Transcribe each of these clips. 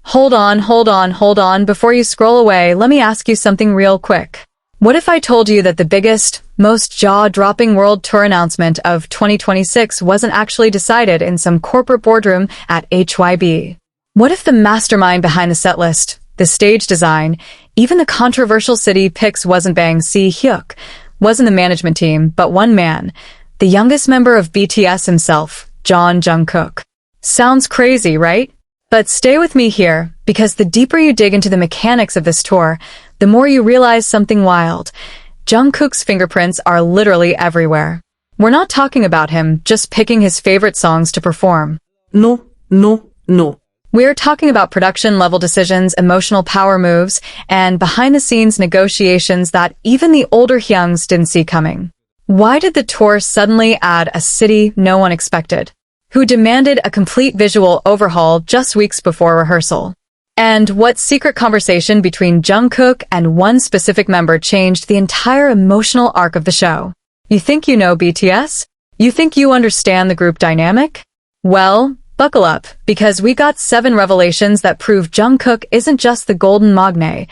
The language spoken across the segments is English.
Hold on. Before you scroll away, let me ask you something real quick. What if I told you that the biggest, most jaw-dropping world tour announcement of 2026 wasn't actually decided in some corporate boardroom at Hybe? What if the mastermind behind the set list, the stage design, even the controversial city picks wasn't Bang Si-hyuk, wasn't the management team, but one man, the youngest member of BTS himself, Jeon Jungkook? Sounds crazy, right? But stay with me here, because the deeper you dig into the mechanics of this tour, the more you realize something wild. Jungkook's fingerprints are literally everywhere. We're not talking about him just picking his favorite songs to perform. No. We're talking about production-level decisions, emotional power moves, and behind-the-scenes negotiations that even the older hyungs didn't see coming. Why did the tour suddenly add a city no one expected, who demanded a complete visual overhaul just weeks before rehearsal? And what secret conversation between Jungkook and one specific member changed the entire emotional arc of the show? You think you know BTS? You think you understand the group dynamic? Well, buckle up, because we got 7 revelations that prove Jungkook isn't just the Golden Maknae.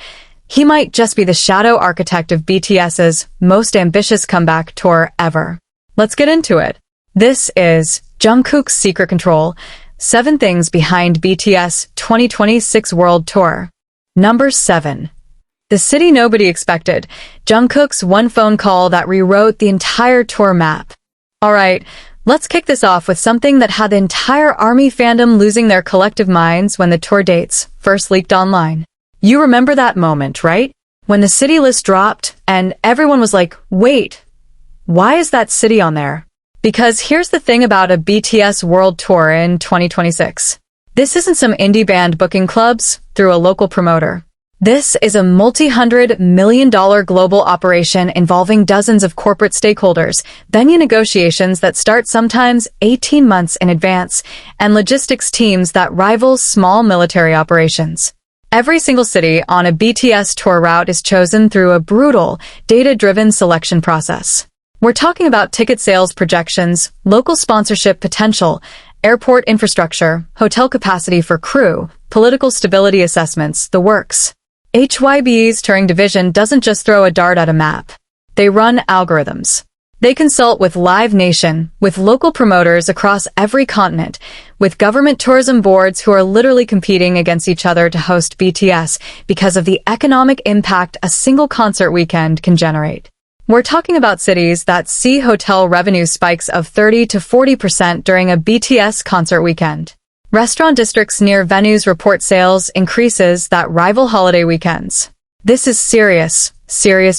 He might just be the shadow architect of BTS's most ambitious comeback tour ever. Let's get into it. This is Jungkook's Secret Control, 7 things behind BTS 2026 World Tour. Number 7. The city nobody expected. Jungkook's one phone call that rewrote the entire tour map. Alright, let's kick this off with something that had the entire ARMY fandom losing their collective minds when the tour dates first leaked online. You remember that moment, right? When the city list dropped and everyone was like, wait, why is that city on there? Because here's the thing about a BTS World Tour in 2026. This isn't some indie band booking clubs through a local promoter. This is a multi-hundred-million-dollar global operation involving dozens of corporate stakeholders, venue negotiations that start sometimes 18 months in advance, and logistics teams that rival small military operations. Every single city on a BTS tour route is chosen through a brutal, data-driven selection process. We're talking about ticket sales projections, local sponsorship potential, airport infrastructure, hotel capacity for crew, political stability assessments, the works. Hybe's touring division doesn't just throw a dart at a map. They run algorithms. They consult with Live Nation, with local promoters across every continent, with government tourism boards who are literally competing against each other to host BTS because of the economic impact a single concert weekend can generate. We're talking about cities that see hotel revenue spikes of 30 to 40% during a BTS concert weekend. Restaurant districts near venues report sales increases that rival holiday weekends. This is serious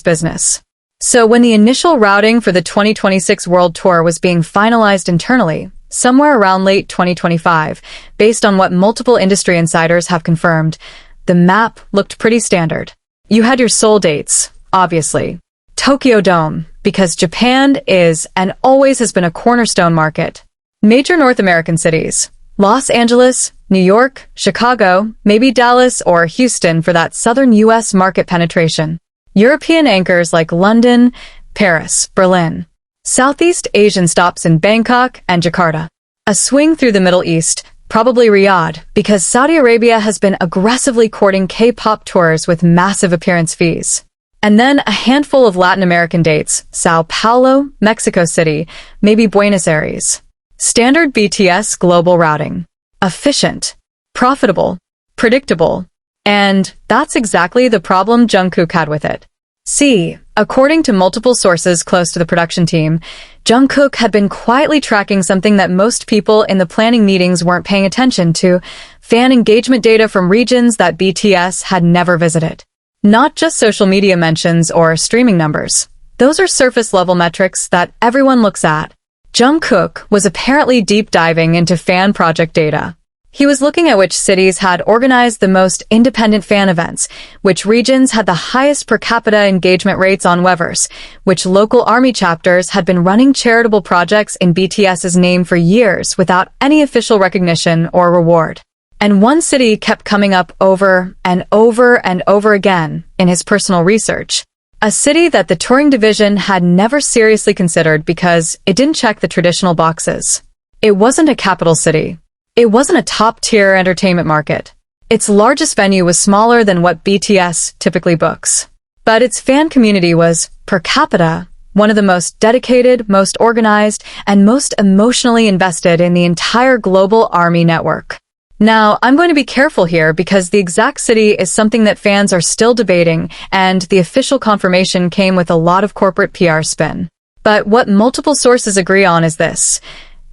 business. So when the initial routing for the 2026 World Tour was being finalized internally, somewhere around late 2025, based on what multiple industry insiders have confirmed, the map looked pretty standard. You had your Seoul dates, obviously. Tokyo Dome, because Japan is and always has been a cornerstone market. Major North American cities, Los Angeles, New York, Chicago, maybe Dallas or Houston for that southern U.S. market penetration. European anchors like London, Paris, Berlin. Southeast Asian stops in Bangkok and Jakarta. A swing through the Middle East, probably Riyadh, because Saudi Arabia has been aggressively courting K-pop tours with massive appearance fees. And then a handful of Latin American dates, Sao Paulo, Mexico City, maybe Buenos Aires. Standard BTS global routing. Efficient, profitable, predictable. And that's exactly the problem Jungkook had with it. See, according to multiple sources close to the production team, Jungkook had been quietly tracking something that most people in the planning meetings weren't paying attention to: fan engagement data from regions that BTS had never visited. Not just social media mentions or streaming numbers. Those are surface-level metrics that everyone looks at. Jungkook was apparently deep diving into fan project data. He was looking at which cities had organized the most independent fan events, which regions had the highest per capita engagement rates on Weverse, which local ARMY chapters had been running charitable projects in BTS's name for years without any official recognition or reward. And one city kept coming up over and over and over again in his personal research. A city that the touring division had never seriously considered because it didn't check the traditional boxes. It wasn't a capital city. It wasn't a top-tier entertainment market. Its largest venue was smaller than what BTS typically books. But its fan community was, per capita, one of the most dedicated, most organized, and most emotionally invested in the entire global ARMY network. Now, I'm going to be careful here because the exact city is something that fans are still debating, and the official confirmation came with a lot of corporate PR spin. But what multiple sources agree on is this.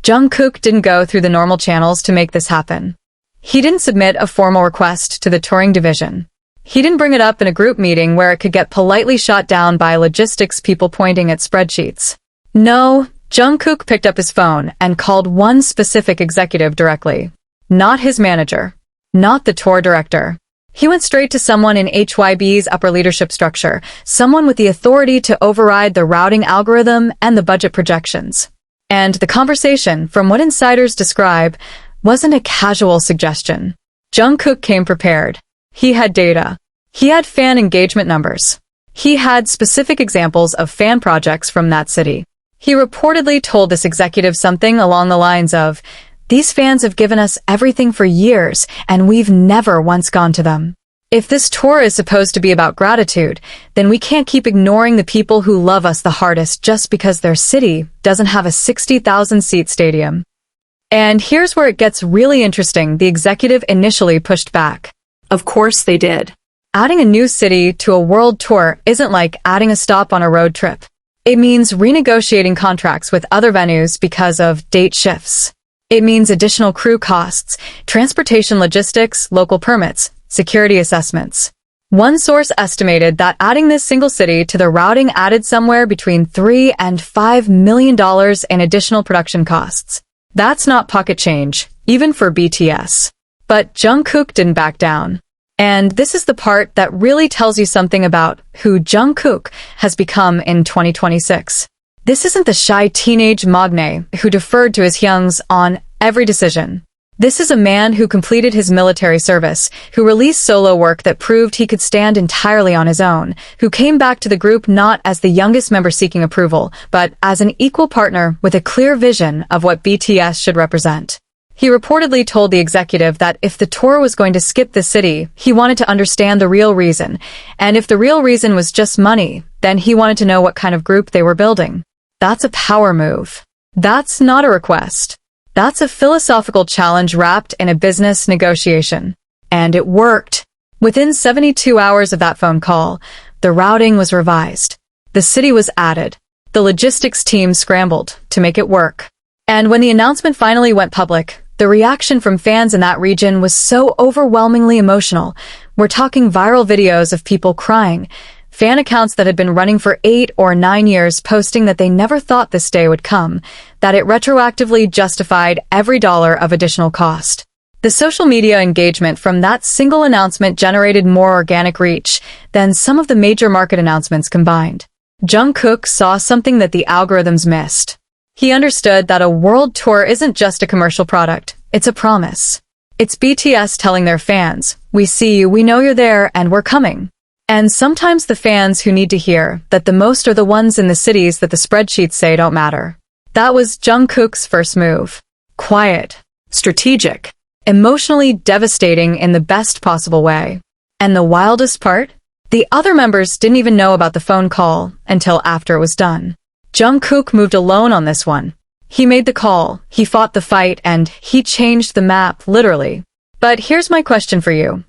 Jungkook didn't go through the normal channels to make this happen. He didn't submit a formal request to the touring division. He didn't bring it up in a group meeting where it could get politely shot down by logistics people pointing at spreadsheets. No, Jungkook picked up his phone and called one specific executive directly. Not his manager. Not the tour director. He went straight to someone in Hybe's upper leadership structure, someone with the authority to override the routing algorithm and the budget projections. And the conversation, from what insiders describe, wasn't a casual suggestion. Jungkook came prepared. He had data. He had fan engagement numbers. He had specific examples of fan projects from that city. He reportedly told this executive something along the lines of, "These fans have given us everything for years, and we've never once gone to them. If this tour is supposed to be about gratitude, then we can't keep ignoring the people who love us the hardest just because their city doesn't have a 60,000-seat stadium." And here's where it gets really interesting. The executive initially pushed back. Of course they did. Adding a new city to a world tour isn't like adding a stop on a road trip. It means renegotiating contracts with other venues because of date shifts. It means additional crew costs, transportation logistics, local permits, security assessments. One source estimated that adding this single city to the routing added somewhere between $3 and $5 million in additional production costs. That's not pocket change, even for BTS. But Jungkook didn't back down. And this is the part that really tells you something about who Jungkook has become in 2026. This isn't the shy teenage Maknae who deferred to his hyungs on every decision. This is a man who completed his military service, who released solo work that proved he could stand entirely on his own, who came back to the group not as the youngest member seeking approval, but as an equal partner with a clear vision of what BTS should represent. He reportedly told the executive that if the tour was going to skip the city, he wanted to understand the real reason, and if the real reason was just money, then he wanted to know what kind of group they were building. That's a power move. That's not a request. That's a philosophical challenge wrapped in a business negotiation. And it worked. Within 72 hours of that phone call, the routing was revised. The city was added. The logistics team scrambled to make it work. And when the announcement finally went public, the reaction from fans in that region was so overwhelmingly emotional. We're talking viral videos of people crying, fan accounts that had been running for 8 or 9 years posting that they never thought this day would come, that it retroactively justified every dollar of additional cost. The social media engagement from that single announcement generated more organic reach than some of the major market announcements combined. Jungkook saw something that the algorithms missed. He understood that a world tour isn't just a commercial product, it's a promise. It's BTS telling their fans, "We see you, we know you're there, and we're coming." And sometimes the fans who need to hear that the most are the ones in the cities that the spreadsheets say don't matter. That was Jungkook's first move. Quiet, strategic, emotionally devastating in the best possible way. And the wildest part? The other members didn't even know about the phone call until after it was done. Jungkook moved alone on this one. He made the call, he fought the fight, and he changed the map, literally. But here's my question for you.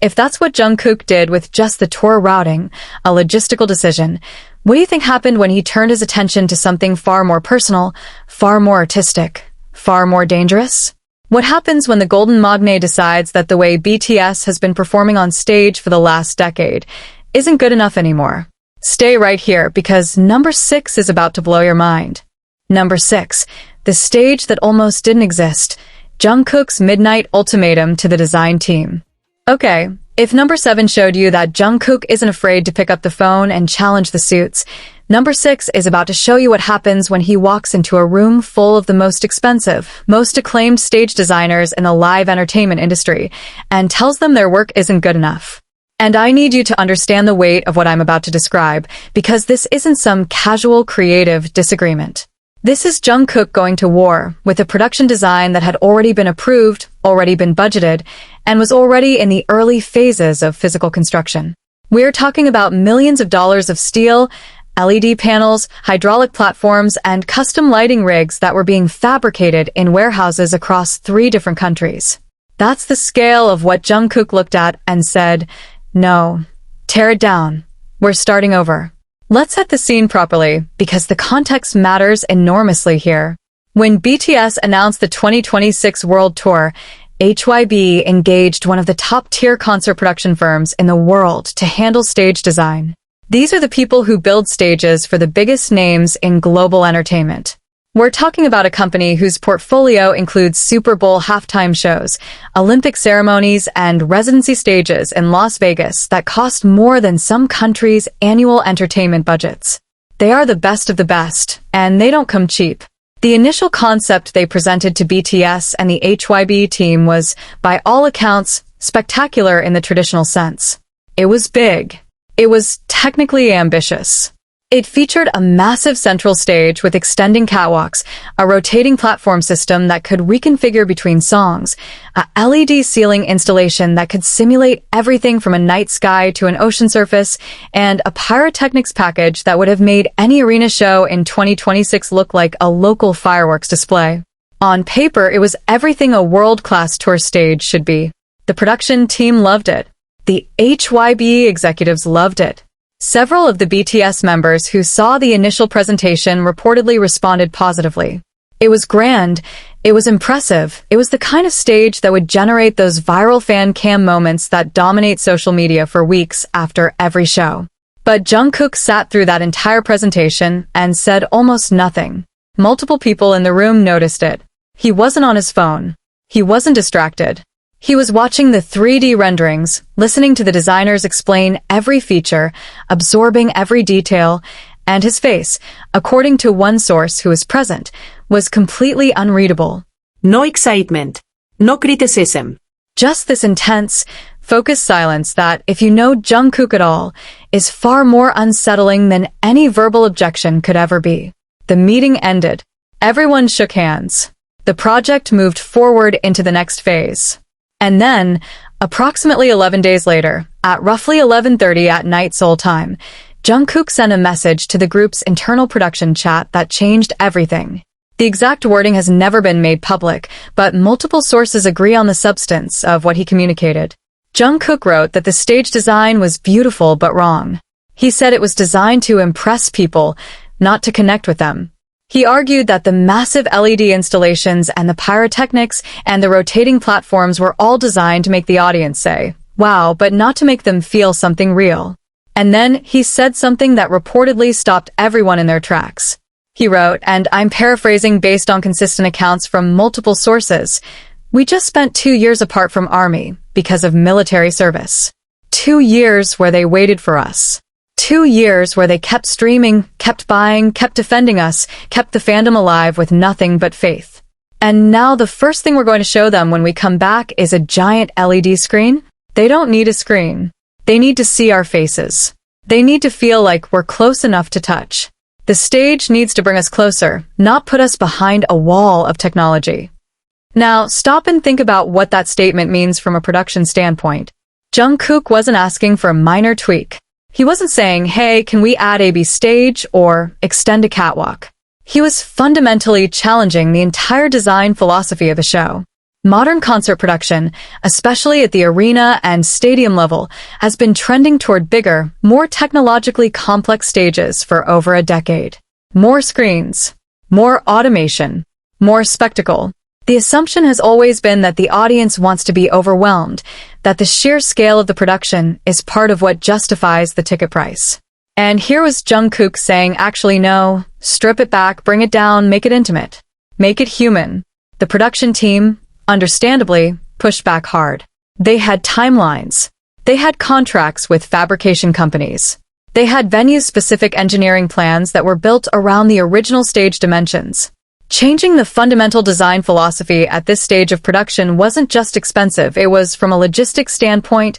If that's what Jungkook did with just the tour routing, a logistical decision, what do you think happened when he turned his attention to something far more personal, far more artistic, far more dangerous? What happens when the Golden Maknae decides that the way BTS has been performing on stage for the last decade isn't good enough anymore? Stay right here because number 6 is about to blow your mind. Number 6, the stage that almost didn't exist, Jungkook's midnight ultimatum to the design team. Okay, if number 7 showed you that Jungkook isn't afraid to pick up the phone and challenge the suits, number 6 is about to show you what happens when he walks into a room full of the most expensive, most acclaimed stage designers in the live entertainment industry and tells them their work isn't good enough. And I need you to understand the weight of what I'm about to describe, because this isn't some casual creative disagreement. This is Jungkook going to war with a production design that had already been approved already been budgeted, and was already in the early phases of physical construction. We're talking about millions of dollars of steel, LED panels, hydraulic platforms, and custom lighting rigs that were being fabricated in warehouses across 3 different countries. That's the scale of what Jungkook looked at and said, "No, tear it down. We're starting over." Let's set the scene properly, because the context matters enormously here. When BTS announced the 2026 World Tour, Hybe engaged one of the top-tier concert production firms in the world to handle stage design. These are the people who build stages for the biggest names in global entertainment. We're talking about a company whose portfolio includes Super Bowl halftime shows, Olympic ceremonies, and residency stages in Las Vegas that cost more than some countries' annual entertainment budgets. They are the best of the best, and they don't come cheap. The initial concept they presented to BTS and the Hybe team was, by all accounts, spectacular in the traditional sense. It was big. It was technically ambitious. It featured a massive central stage with extending catwalks, a rotating platform system that could reconfigure between songs, a LED ceiling installation that could simulate everything from a night sky to an ocean surface, and a pyrotechnics package that would have made any arena show in 2026 look like a local fireworks display. On paper, it was everything a world-class tour stage should be. The production team loved it. The Hybe executives loved it. Several of the BTS members who saw the initial presentation reportedly responded positively. It was grand, it was impressive, it was the kind of stage that would generate those viral fan cam moments that dominate social media for weeks after every show. But Jungkook sat through that entire presentation and said almost nothing. Multiple people in the room noticed it. He wasn't on his phone. He wasn't distracted. He was watching the 3D renderings, listening to the designers explain every feature, absorbing every detail, and his face, according to one source who was present, was completely unreadable. No excitement. No criticism. Just this intense, focused silence that, if you know Jungkook at all, is far more unsettling than any verbal objection could ever be. The meeting ended. Everyone shook hands. The project moved forward into the next phase. And then, approximately 11 days later, at roughly 11:30 at night Seoul time, Jungkook sent a message to the group's internal production chat that changed everything. The exact wording has never been made public, but multiple sources agree on the substance of what he communicated. Jungkook wrote that the stage design was beautiful but wrong. He said it was designed to impress people, not to connect with them. He argued that the massive LED installations and the pyrotechnics and the rotating platforms were all designed to make the audience say, "Wow," but not to make them feel something real. And then he said something that reportedly stopped everyone in their tracks. He wrote, and I'm paraphrasing based on consistent accounts from multiple sources, "We just spent 2 years apart from Army because of military service. 2 years where they waited for us. 2 years where they kept streaming, kept buying, kept defending us, kept the fandom alive with nothing but faith. And now the first thing we're going to show them when we come back is a giant LED screen? They don't need a screen. They need to see our faces. They need to feel like we're close enough to touch. The stage needs to bring us closer, not put us behind a wall of technology." Now, stop and think about what that statement means from a production standpoint. Jungkook wasn't asking for a minor tweak. He wasn't saying, hey, can we add a B stage or extend a catwalk? He was fundamentally challenging the entire design philosophy of the show. Modern concert production, especially at the arena and stadium level, has been trending toward bigger, more technologically complex stages for over a decade. More screens, more automation, more spectacle. The assumption has always been that the audience wants to be overwhelmed, that the sheer scale of the production is part of what justifies the ticket price. And here was Jungkook saying, actually no, strip it back, bring it down, make it intimate. Make it human. The production team, understandably, pushed back hard. They had timelines. They had contracts with fabrication companies. They had venue-specific engineering plans that were built around the original stage dimensions. Changing the fundamental design philosophy at this stage of production wasn't just expensive, it was, from a logistics standpoint,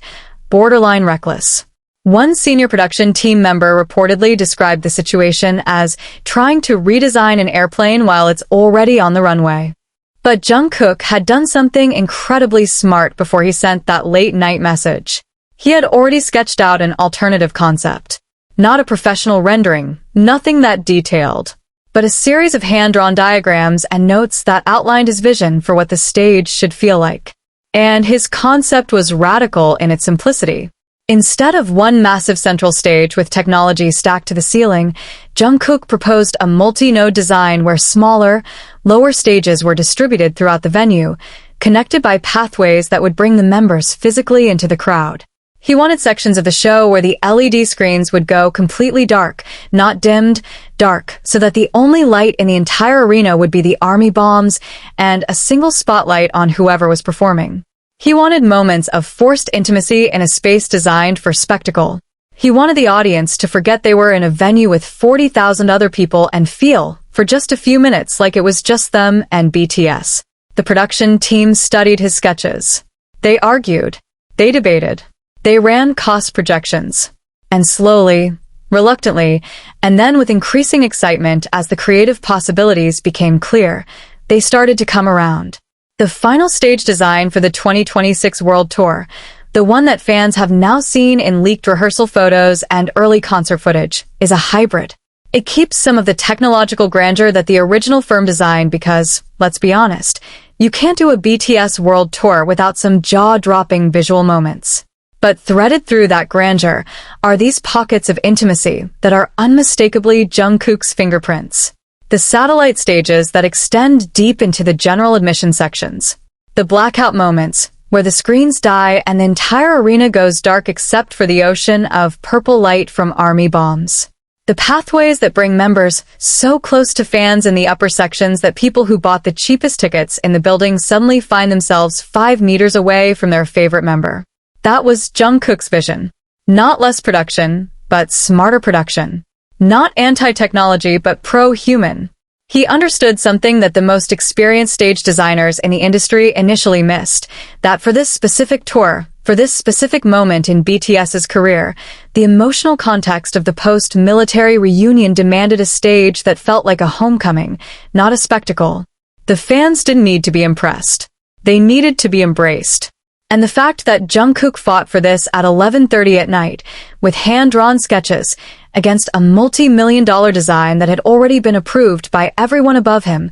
borderline reckless. One senior production team member reportedly described the situation as trying to redesign an airplane while it's already on the runway. But Jungkook had done something incredibly smart before he sent that late-night message. He had already sketched out an alternative concept. Not a professional rendering, nothing that detailed, but a series of hand-drawn diagrams and notes that outlined his vision for what the stage should feel like. And his concept was radical in its simplicity. Instead of one massive central stage with technology stacked to the ceiling, Jungkook proposed a multi-node design where smaller, lower stages were distributed throughout the venue, connected by pathways that would bring the members physically into the crowd. He wanted sections of the show where the LED screens would go completely dark, not dimmed, dark, so that the only light in the entire arena would be the army bombs and a single spotlight on whoever was performing. He wanted moments of forced intimacy in a space designed for spectacle. He wanted the audience to forget they were in a venue with 40,000 other people and feel, for just a few minutes, like it was just them and BTS. The production team studied his sketches. They argued. They debated. They ran cost projections. And slowly, reluctantly, and then with increasing excitement as the creative possibilities became clear, they started to come around. The final stage design for the 2026 World Tour, the one that fans have now seen in leaked rehearsal photos and early concert footage, is a hybrid. It keeps some of the technological grandeur that the original firm designed because, let's be honest, you can't do a BTS World Tour without some jaw-dropping visual moments. But threaded through that grandeur are these pockets of intimacy that are unmistakably Jungkook's fingerprints. The satellite stages that extend deep into the general admission sections. The blackout moments, where the screens die and the entire arena goes dark except for the ocean of purple light from army bombs. The pathways that bring members so close to fans in the upper sections that people who bought the cheapest tickets in the building suddenly find themselves 5 meters away from their favorite member. That was Jungkook's vision. Not less production, but smarter production. Not anti-technology, but pro-human. He understood something that the most experienced stage designers in the industry initially missed, that for this specific tour, for this specific moment in BTS's career, the emotional context of the post-military reunion demanded a stage that felt like a homecoming, not a spectacle. The fans didn't need to be impressed. They needed to be embraced. And the fact that Jungkook fought for this at 11:30 at night, with hand-drawn sketches, against a multi-million-dollar design that had already been approved by everyone above him,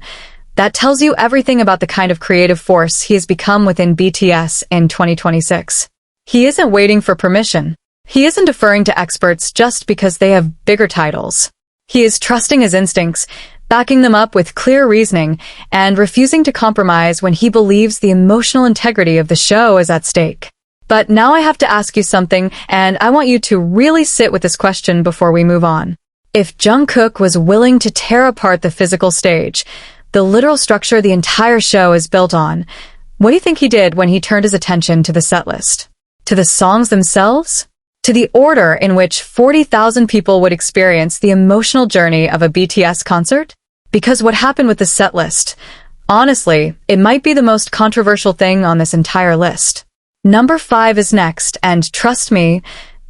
that tells you everything about the kind of creative force he has become within BTS in 2026. He isn't waiting for permission. He isn't deferring to experts just because they have bigger titles. He is trusting his instincts, backing them up with clear reasoning, and refusing to compromise when he believes the emotional integrity of the show is at stake. But now I have to ask you something, and I want you to really sit with this question before we move on. If Jungkook was willing to tear apart the physical stage, the literal structure the entire show is built on, what do you think he did when he turned his attention to the setlist? To the songs themselves? To the order in which 40,000 people would experience the emotional journey of a BTS concert? Because what happened with the setlist, honestly, it might be the most controversial thing on this entire list. Number 5 is next, and trust me,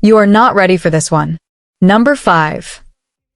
you are not ready for this one. Number 5.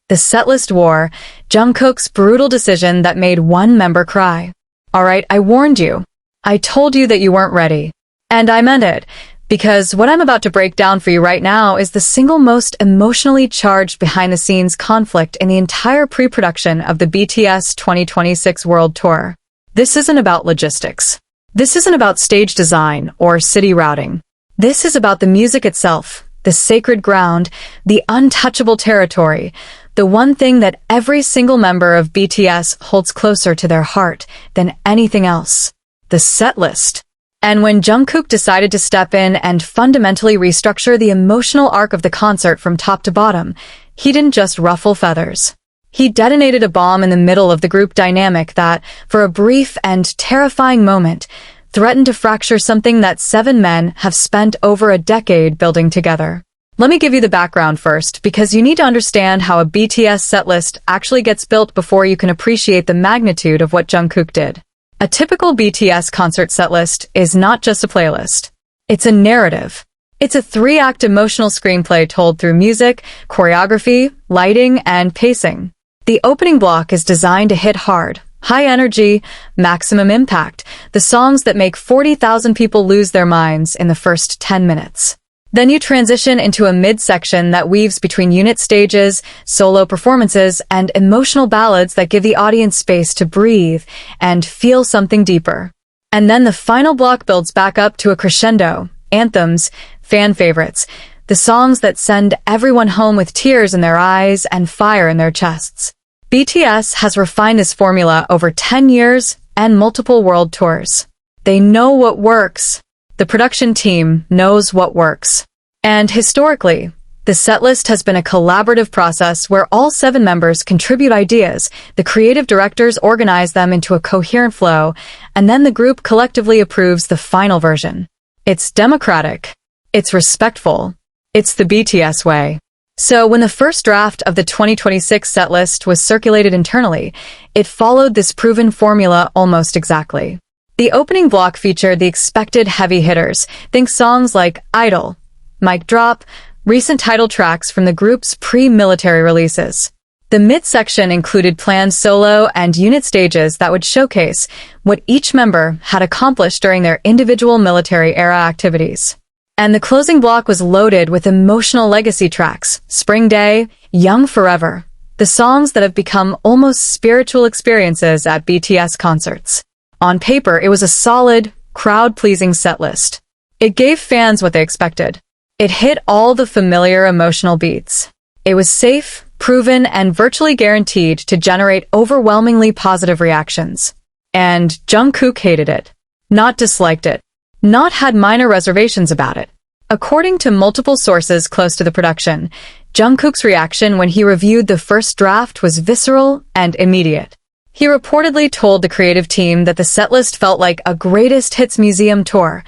The setlist war, Jungkook's brutal decision that made one member cry. Alright, I warned you. I told you that you weren't ready. And I meant it, because what I'm about to break down for you right now is the single most emotionally charged behind-the-scenes conflict in the entire pre-production of the BTS 2026 World Tour. This isn't about logistics. This isn't about stage design or city routing. This is about the music itself, the sacred ground, the untouchable territory, the one thing that every single member of BTS holds closer to their heart than anything else. The set list. And when Jungkook decided to step in and fundamentally restructure the emotional arc of the concert from top to bottom, he didn't just ruffle feathers. He detonated a bomb in the middle of the group dynamic that, for a brief and terrifying moment, threatened to fracture something that 7 men have spent over a decade building together. Let me give you the background first, because you need to understand how a BTS setlist actually gets built before you can appreciate the magnitude of what Jungkook did. A typical BTS concert setlist is not just a playlist. It's a narrative. It's a 3-act emotional screenplay told through music, choreography, lighting, and pacing. The opening block is designed to hit hard, High energy, maximum impact, the songs that make 40,000 people lose their minds in the first 10 minutes. Then you transition into a mid-section that weaves between unit stages, solo performances, and emotional ballads that give the audience space to breathe and feel something deeper. And then the final block builds back up to a crescendo, anthems, fan favorites, the songs that send everyone home with tears in their eyes and fire in their chests. BTS has refined this formula over 10 years and multiple world tours. They know what works. The production team knows what works. And historically, the setlist has been a collaborative process where all 7 members contribute ideas, the creative directors organize them into a coherent flow, and then the group collectively approves the final version. It's democratic. It's respectful. It's the BTS way. So when the first draft of the 2026 setlist was circulated internally, it followed this proven formula almost exactly. The opening block featured the expected heavy hitters. Think songs like Idol, Mic Drop, recent title tracks from the group's pre-military releases. The midsection included planned solo and unit stages that would showcase what each member had accomplished during their individual military-era activities. And the closing block was loaded with emotional legacy tracks, Spring Day, Young Forever, the songs that have become almost spiritual experiences at BTS concerts. On paper, it was a solid, crowd-pleasing setlist. It gave fans what they expected. It hit all the familiar emotional beats. It was safe, proven, and virtually guaranteed to generate overwhelmingly positive reactions. And Jungkook hated it. Not disliked it. Not had minor reservations about it. According to multiple sources close to the production, Jungkook's reaction when he reviewed the first draft was visceral and immediate. He reportedly told the creative team that the setlist felt like a greatest hits museum tour,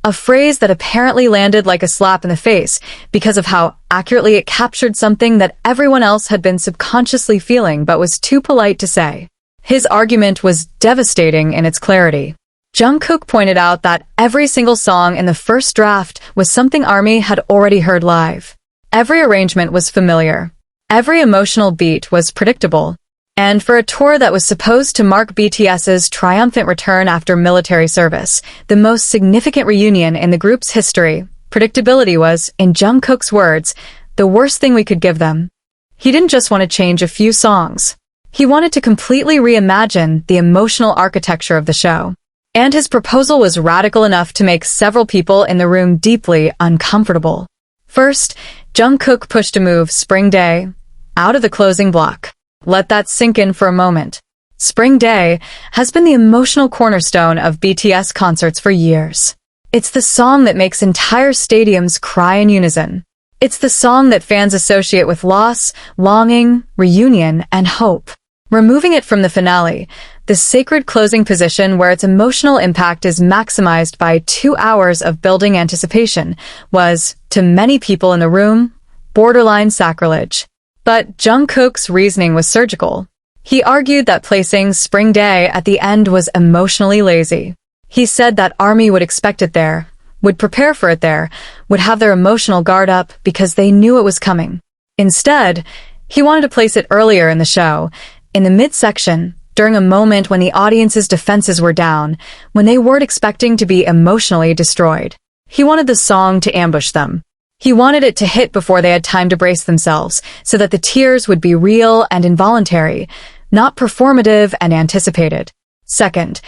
a phrase that apparently landed like a slap in the face because of how accurately it captured something that everyone else had been subconsciously feeling but was too polite to say. His argument was devastating in its clarity. Jungkook pointed out that every single song in the first draft was something ARMY had already heard live. Every arrangement was familiar. Every emotional beat was predictable. And for a tour that was supposed to mark BTS's triumphant return after military service, the most significant reunion in the group's history, predictability was, in Jungkook's words, the worst thing we could give them. He didn't just want to change a few songs. He wanted to completely reimagine the emotional architecture of the show. And his proposal was radical enough to make several people in the room deeply uncomfortable. First, Jungkook pushed a move, Spring Day, out of the closing block. Let that sink in for a moment. Spring Day has been the emotional cornerstone of BTS concerts for years. It's the song that makes entire stadiums cry in unison. It's the song that fans associate with loss, longing, reunion, and hope. Removing it from the finale, the sacred closing position where its emotional impact is maximized by 2 hours of building anticipation, was, to many people in the room, borderline sacrilege. But Jungkook's reasoning was surgical. He argued that placing Spring Day at the end was emotionally lazy. He said that ARMY would expect it there, would prepare for it there, would have their emotional guard up because they knew it was coming. Instead, he wanted to place it earlier in the show, in the midsection, during a moment when the audience's defenses were down, when they weren't expecting to be emotionally destroyed. He wanted the song to ambush them. He wanted it to hit before they had time to brace themselves, so that the tears would be real and involuntary, not performative and anticipated. Second,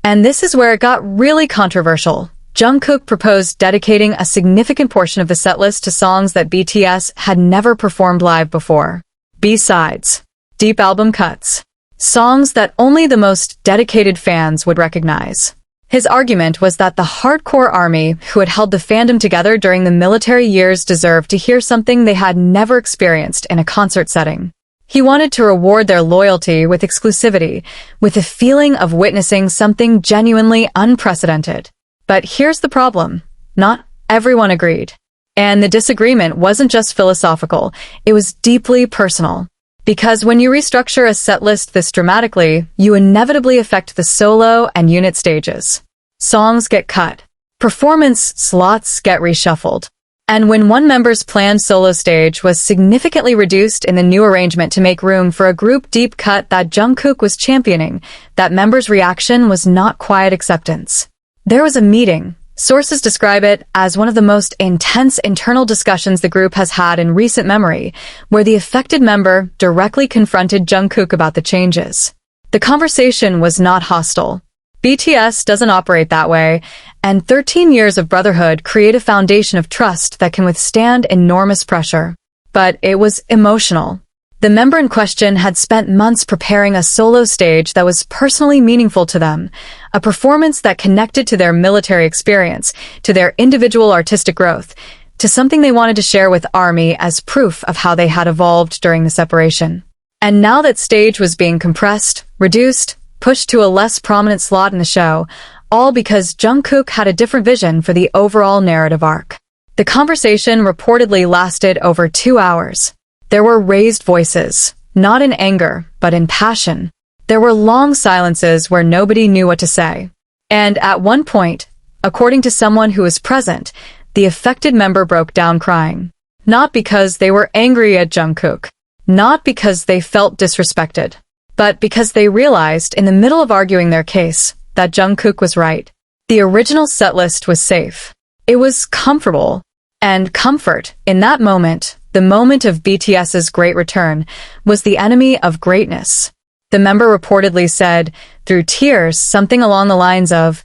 and this is where it got really controversial, Jungkook proposed dedicating a significant portion of the setlist to songs that BTS had never performed live before. B-sides. Deep album cuts. Songs that only the most dedicated fans would recognize. His argument was that the hardcore ARMY who had held the fandom together during the military years deserved to hear something they had never experienced in a concert setting. He wanted to reward their loyalty with exclusivity, with a feeling of witnessing something genuinely unprecedented. But here's the problem. Not everyone agreed. And the disagreement wasn't just philosophical, it was deeply personal. Because when you restructure a setlist this dramatically, you inevitably affect the solo and unit stages. Songs get cut. Performance slots get reshuffled. And when one member's planned solo stage was significantly reduced in the new arrangement to make room for a group deep cut that Jungkook was championing, that member's reaction was not quiet acceptance. There was a meeting. Sources describe it as one of the most intense internal discussions the group has had in recent memory, where the affected member directly confronted Jungkook about the changes. The conversation was not hostile. BTS doesn't operate that way, and 13 years of brotherhood create a foundation of trust that can withstand enormous pressure. But it was emotional. The member in question had spent months preparing a solo stage that was personally meaningful to them, a performance that connected to their military experience, to their individual artistic growth, to something they wanted to share with ARMY as proof of how they had evolved during the separation. And now that stage was being compressed, reduced, pushed to a less prominent slot in the show, all because Jungkook had a different vision for the overall narrative arc. The conversation reportedly lasted over 2 hours. There were raised voices, not in anger, but in passion. There were long silences where nobody knew what to say. And at one point, according to someone who was present, the affected member broke down crying. Not because they were angry at Jungkook, not because they felt disrespected, but because they realized in the middle of arguing their case that Jungkook was right. The original setlist was safe. It was comfortable. And comfort, in that moment, the moment of BTS's great return, was the enemy of greatness. The member reportedly said, through tears, something along the lines of,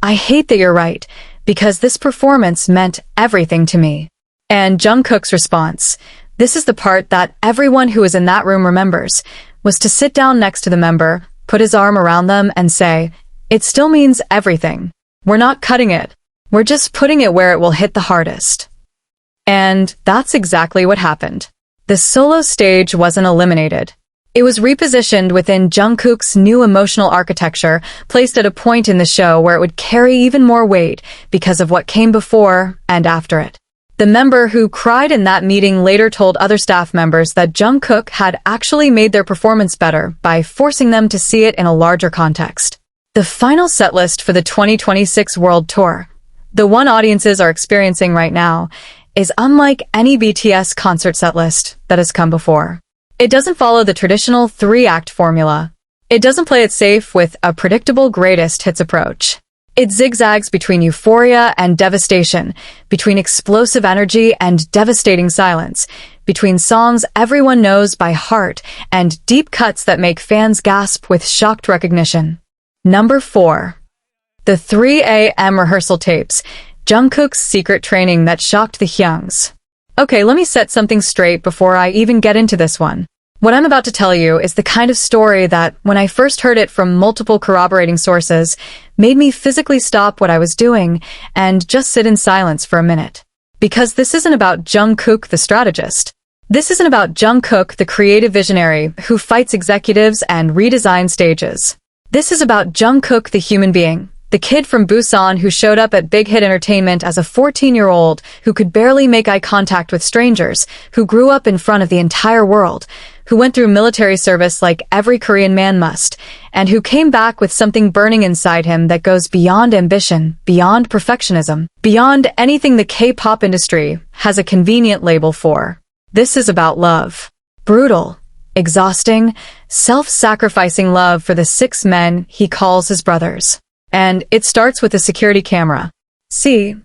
"I hate that you're right, because this performance meant everything to me." And Jungkook's response, this is the part that everyone who was in that room remembers, was to sit down next to the member, put his arm around them and say, "It still means everything. We're not cutting it. We're just putting it where it will hit the hardest." And that's exactly what happened. The solo stage wasn't eliminated. It was repositioned within Jungkook's new emotional architecture, placed at a point in the show where it would carry even more weight because of what came before and after it. The member who cried in that meeting later told other staff members that Jungkook had actually made their performance better by forcing them to see it in a larger context. The final setlist for the 2026 World Tour, the one audiences are experiencing right now, is unlike any BTS concert setlist that has come before. It doesn't follow the traditional 3-act formula. It doesn't play it safe with a predictable greatest hits approach. It zigzags between euphoria and devastation, between explosive energy and devastating silence, between songs everyone knows by heart and deep cuts that make fans gasp with shocked recognition. Number 4. The 3 a.m. rehearsal tapes, Jungkook's secret training that shocked the hyungs. Okay, let me set something straight before I even get into this one. What I'm about to tell you is the kind of story that, when I first heard it from multiple corroborating sources, made me physically stop what I was doing and just sit in silence for a minute. Because this isn't about Jungkook the strategist. This isn't about Jungkook the creative visionary who fights executives and redesigns stages. This is about Jungkook the human being, the kid from Busan who showed up at Big Hit Entertainment as a 14-year-old who could barely make eye contact with strangers, who grew up in front of the entire world, who went through military service like every Korean man must, and who came back with something burning inside him that goes beyond ambition, beyond perfectionism, beyond anything the K-pop industry has a convenient label for. This is about love. Brutal, exhausting, self-sacrificing love for the 6 men he calls his brothers. And it starts with a security camera. See,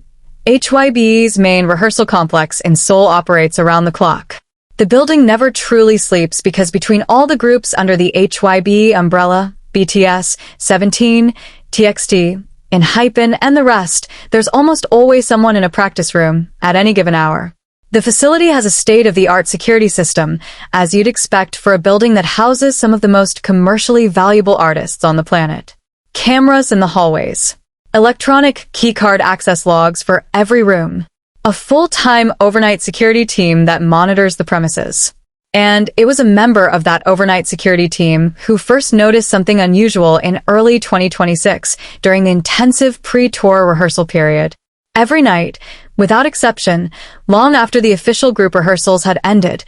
Hybe's main rehearsal complex in Seoul operates around the clock. The building never truly sleeps because between all the groups under the Hybe umbrella, BTS, 17, TXT, Hybe, and the rest, there's almost always someone in a practice room at any given hour. The facility has a state-of-the-art security system, as you'd expect for a building that houses some of the most commercially valuable artists on the planet. Cameras in the hallways. Electronic keycard access logs for every room. A full-time overnight security team that monitors the premises. And it was a member of that overnight security team who first noticed something unusual in early 2026 during the intensive pre-tour rehearsal period. Every night, without exception, long after the official group rehearsals had ended,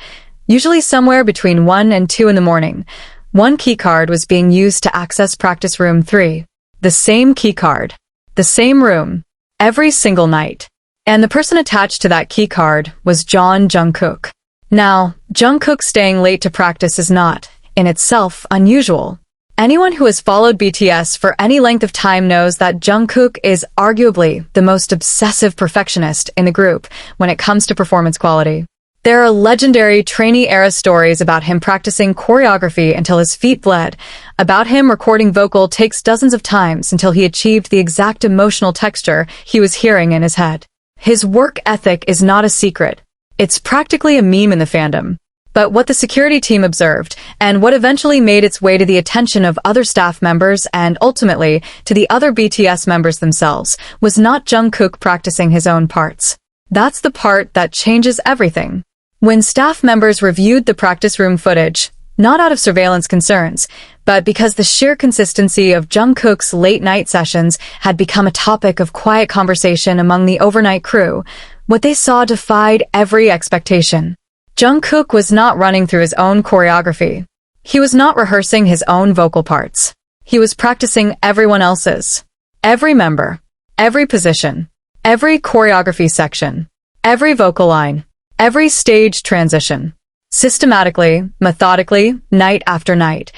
usually somewhere between 1 and 2 in the morning, one keycard was being used to access practice room 3. The same keycard. The same room. Every single night. And the person attached to that keycard was Jeon Jungkook. Now, Jungkook staying late to practice is not, in itself, unusual. Anyone who has followed BTS for any length of time knows that Jungkook is arguably the most obsessive perfectionist in the group when it comes to performance quality. There are legendary trainee-era stories about him practicing choreography until his feet bled, about him recording vocal takes dozens of times until he achieved the exact emotional texture he was hearing in his head. His work ethic is not a secret. It's practically a meme in the fandom. But what the security team observed, and what eventually made its way to the attention of other staff members and ultimately to the other BTS members themselves, was not Jungkook practicing his own parts. That's the part that changes everything. When staff members reviewed the practice room footage, not out of surveillance concerns, but because the sheer consistency of Jungkook's late-night sessions had become a topic of quiet conversation among the overnight crew, what they saw defied every expectation. Jungkook was not running through his own choreography. He was not rehearsing his own vocal parts. He was practicing everyone else's. Every member, every position, every choreography section, every vocal line, every stage transition. Systematically, methodically, night after night,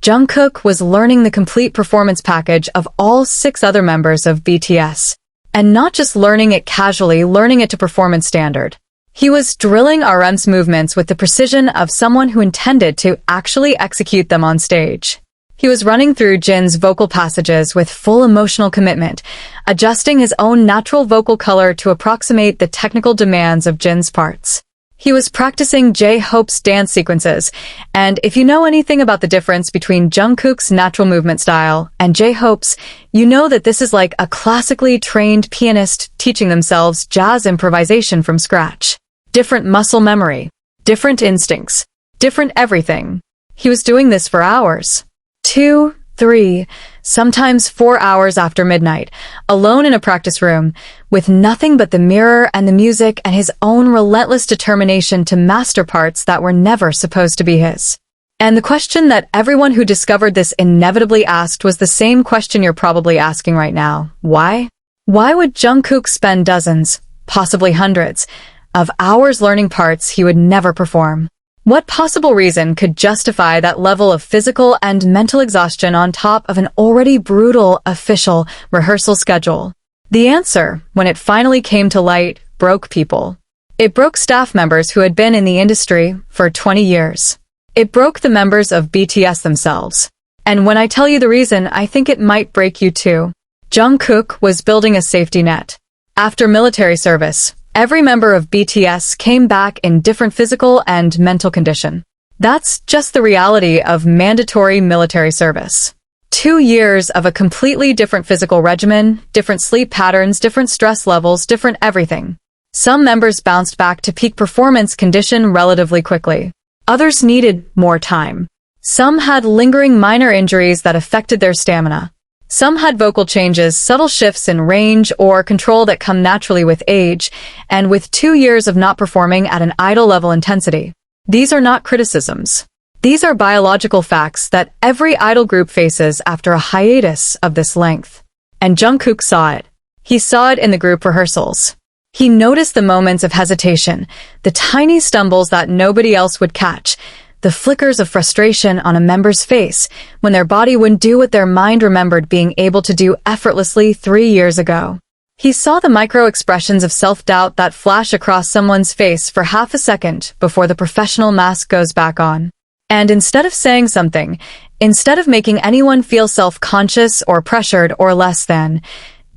Jungkook was learning the complete performance package of all 6 other members of BTS. And not just learning it casually, learning it to performance standard. He was drilling RM's movements with the precision of someone who intended to actually execute them on stage. He was running through Jin's vocal passages with full emotional commitment, adjusting his own natural vocal color to approximate the technical demands of Jin's parts. He was practicing J-Hope's dance sequences, and if you know anything about the difference between Jungkook's natural movement style and J-Hope's, you know that this is like a classically trained pianist teaching themselves jazz improvisation from scratch. Different muscle memory, different instincts, different everything. He was doing this for hours. 2, 3, sometimes 4 hours after midnight, alone in a practice room, with nothing but the mirror and the music and his own relentless determination to master parts that were never supposed to be his. And the question that everyone who discovered this inevitably asked was the same question you're probably asking right now. Why? Why would Jungkook spend dozens, possibly hundreds, of hours learning parts he would never perform? What possible reason could justify that level of physical and mental exhaustion on top of an already brutal, official rehearsal schedule? The answer, when it finally came to light, broke people. It broke staff members who had been in the industry for 20 years. It broke the members of BTS themselves. And when I tell you the reason, I think it might break you too. Jungkook was building a safety net. After military service, every member of BTS came back in different physical and mental condition. That's just the reality of mandatory military service. 2 years of a completely different physical regimen, different sleep patterns, different stress levels, different everything. Some members bounced back to peak performance condition relatively quickly. Others needed more time. Some had lingering minor injuries that affected their stamina. Some had vocal changes, subtle shifts in range or control that come naturally with age, and with 2 years of not performing at an idol-level intensity. These are not criticisms. These are biological facts that every idol group faces after a hiatus of this length. And Jungkook saw it. He saw it in the group rehearsals. He noticed the moments of hesitation, the tiny stumbles that nobody else would catch, the flickers of frustration on a member's face when their body wouldn't do what their mind remembered being able to do effortlessly 3 years ago. He saw the micro-expressions of self-doubt that flash across someone's face for half a second before the professional mask goes back on. And instead of saying something, instead of making anyone feel self-conscious or pressured or less than,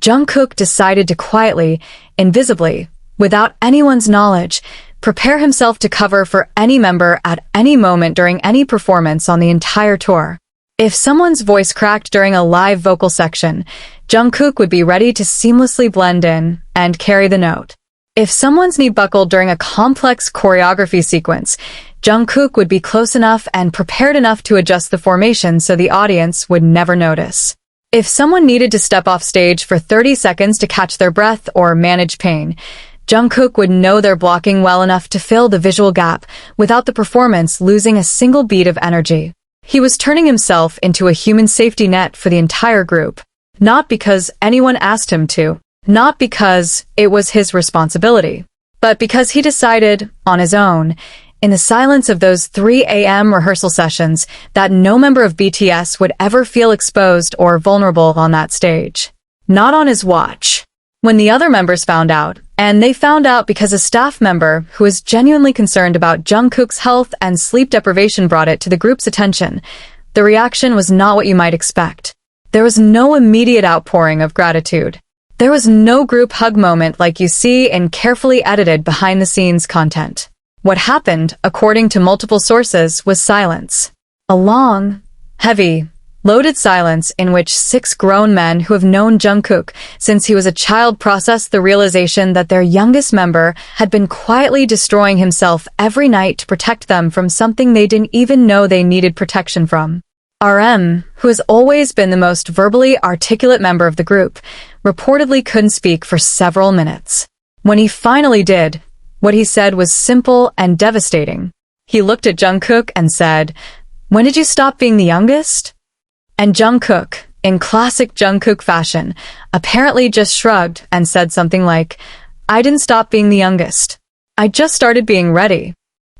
Jungkook decided to quietly, invisibly, without anyone's knowledge, prepare himself to cover for any member at any moment during any performance on the entire tour. If someone's voice cracked during a live vocal section, Jungkook would be ready to seamlessly blend in and carry the note. If someone's knee buckled during a complex choreography sequence, Jungkook would be close enough and prepared enough to adjust the formation so the audience would never notice. If someone needed to step off stage for 30 seconds to catch their breath or manage pain, Jungkook would know their blocking well enough to fill the visual gap without the performance losing a single beat of energy. He was turning himself into a human safety net for the entire group, not because anyone asked him to, Not because it was his responsibility, but because he decided, on his own, in the silence of those 3 a.m. rehearsal sessions, that no member of BTS would ever feel exposed or vulnerable on that stage. Not on his watch. When the other members found out, and they found out because a staff member who was genuinely concerned about Jungkook's health and sleep deprivation brought it to the group's attention, the reaction was not what you might expect. There was no immediate outpouring of gratitude. There was no group hug moment like you see in carefully edited behind-the-scenes content. What happened, according to multiple sources, was silence. A long, heavy, loaded silence in which 6 grown men who have known Jungkook since he was a child processed the realization that their youngest member had been quietly destroying himself every night to protect them from something they didn't even know they needed protection from. RM, who has always been the most verbally articulate member of the group, reportedly couldn't speak for several minutes. When he finally did, what he said was simple and devastating. He looked at Jungkook and said, "When did you stop being the youngest?" And Jungkook, in classic Jungkook fashion, apparently just shrugged and said something like, "I didn't stop being the youngest. I just started being ready."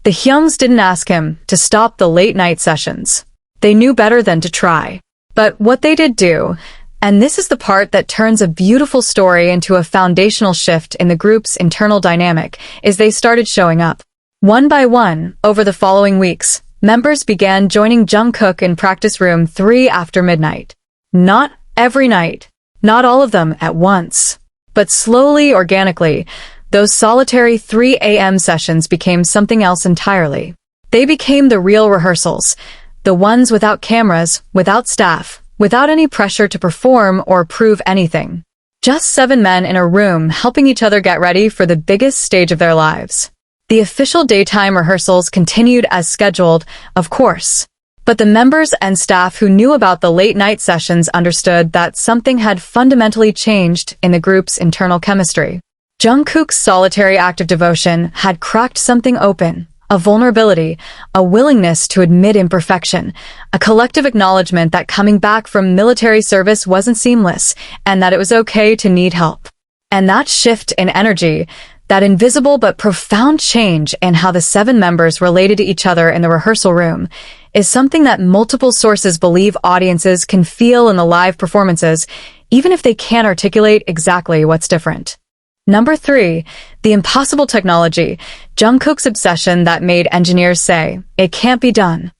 The hyungs didn't ask him to stop the late-night sessions. They knew better than to try. But what they did do, and this is the part that turns a beautiful story into a foundational shift in the group's internal dynamic, is they started showing up. One by one, over the following weeks, members began joining Jungkook in practice room 3 after midnight. Not every night, not all of them at once, but slowly, organically, those solitary 3 a.m. sessions became something else entirely. They became the real rehearsals, the ones without cameras, without staff, without any pressure to perform or prove anything. Just 7 men in a room helping each other get ready for the biggest stage of their lives. The official daytime rehearsals continued as scheduled, of course. But the members and staff who knew about the late-night sessions understood that something had fundamentally changed in the group's internal chemistry. Jungkook's solitary act of devotion had cracked something open. A vulnerability, a willingness to admit imperfection, a collective acknowledgement that coming back from military service wasn't seamless, and that it was okay to need help. And that shift in energy, that invisible but profound change in how the 7 members related to each other in the rehearsal room, is something that multiple sources believe audiences can feel in the live performances, even if they can't articulate exactly what's different. Number 3, the impossible technology, Jungkook's obsession that made engineers say, "It can't be done."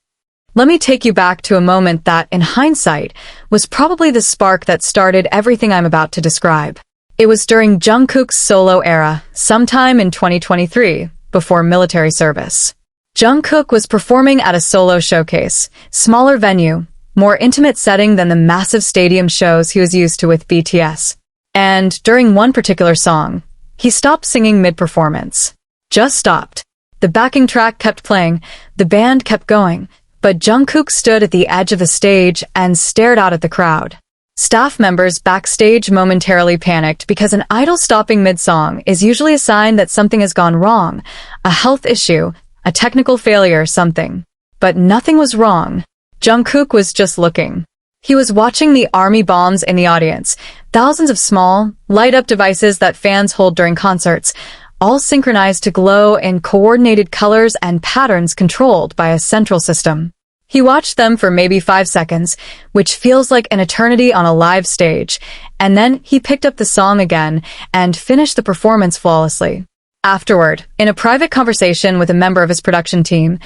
Let me take you back to a moment that, in hindsight, was probably the spark that started everything I'm about to describe. It was during Jungkook's solo era, sometime in 2023, before military service. Jungkook was performing at a solo showcase, smaller venue, more intimate setting than the massive stadium shows he was used to with BTS. And during one particular song, he stopped singing mid-performance. Just stopped. The backing track kept playing, the band kept going, but Jungkook stood at the edge of the stage and stared out at the crowd. Staff members backstage momentarily panicked because an idol stopping mid-song is usually a sign that something has gone wrong, a health issue, a technical failure, something. But nothing was wrong. Jungkook was just looking. He was watching the army bombs in the audience, thousands of small, light-up devices that fans hold during concerts, all synchronized to glow in coordinated colors and patterns controlled by a central system. He watched them for maybe 5 seconds, which feels like an eternity on a live stage, and then he picked up the song again and finished the performance flawlessly. Afterward, in a private conversation with a member of his production team,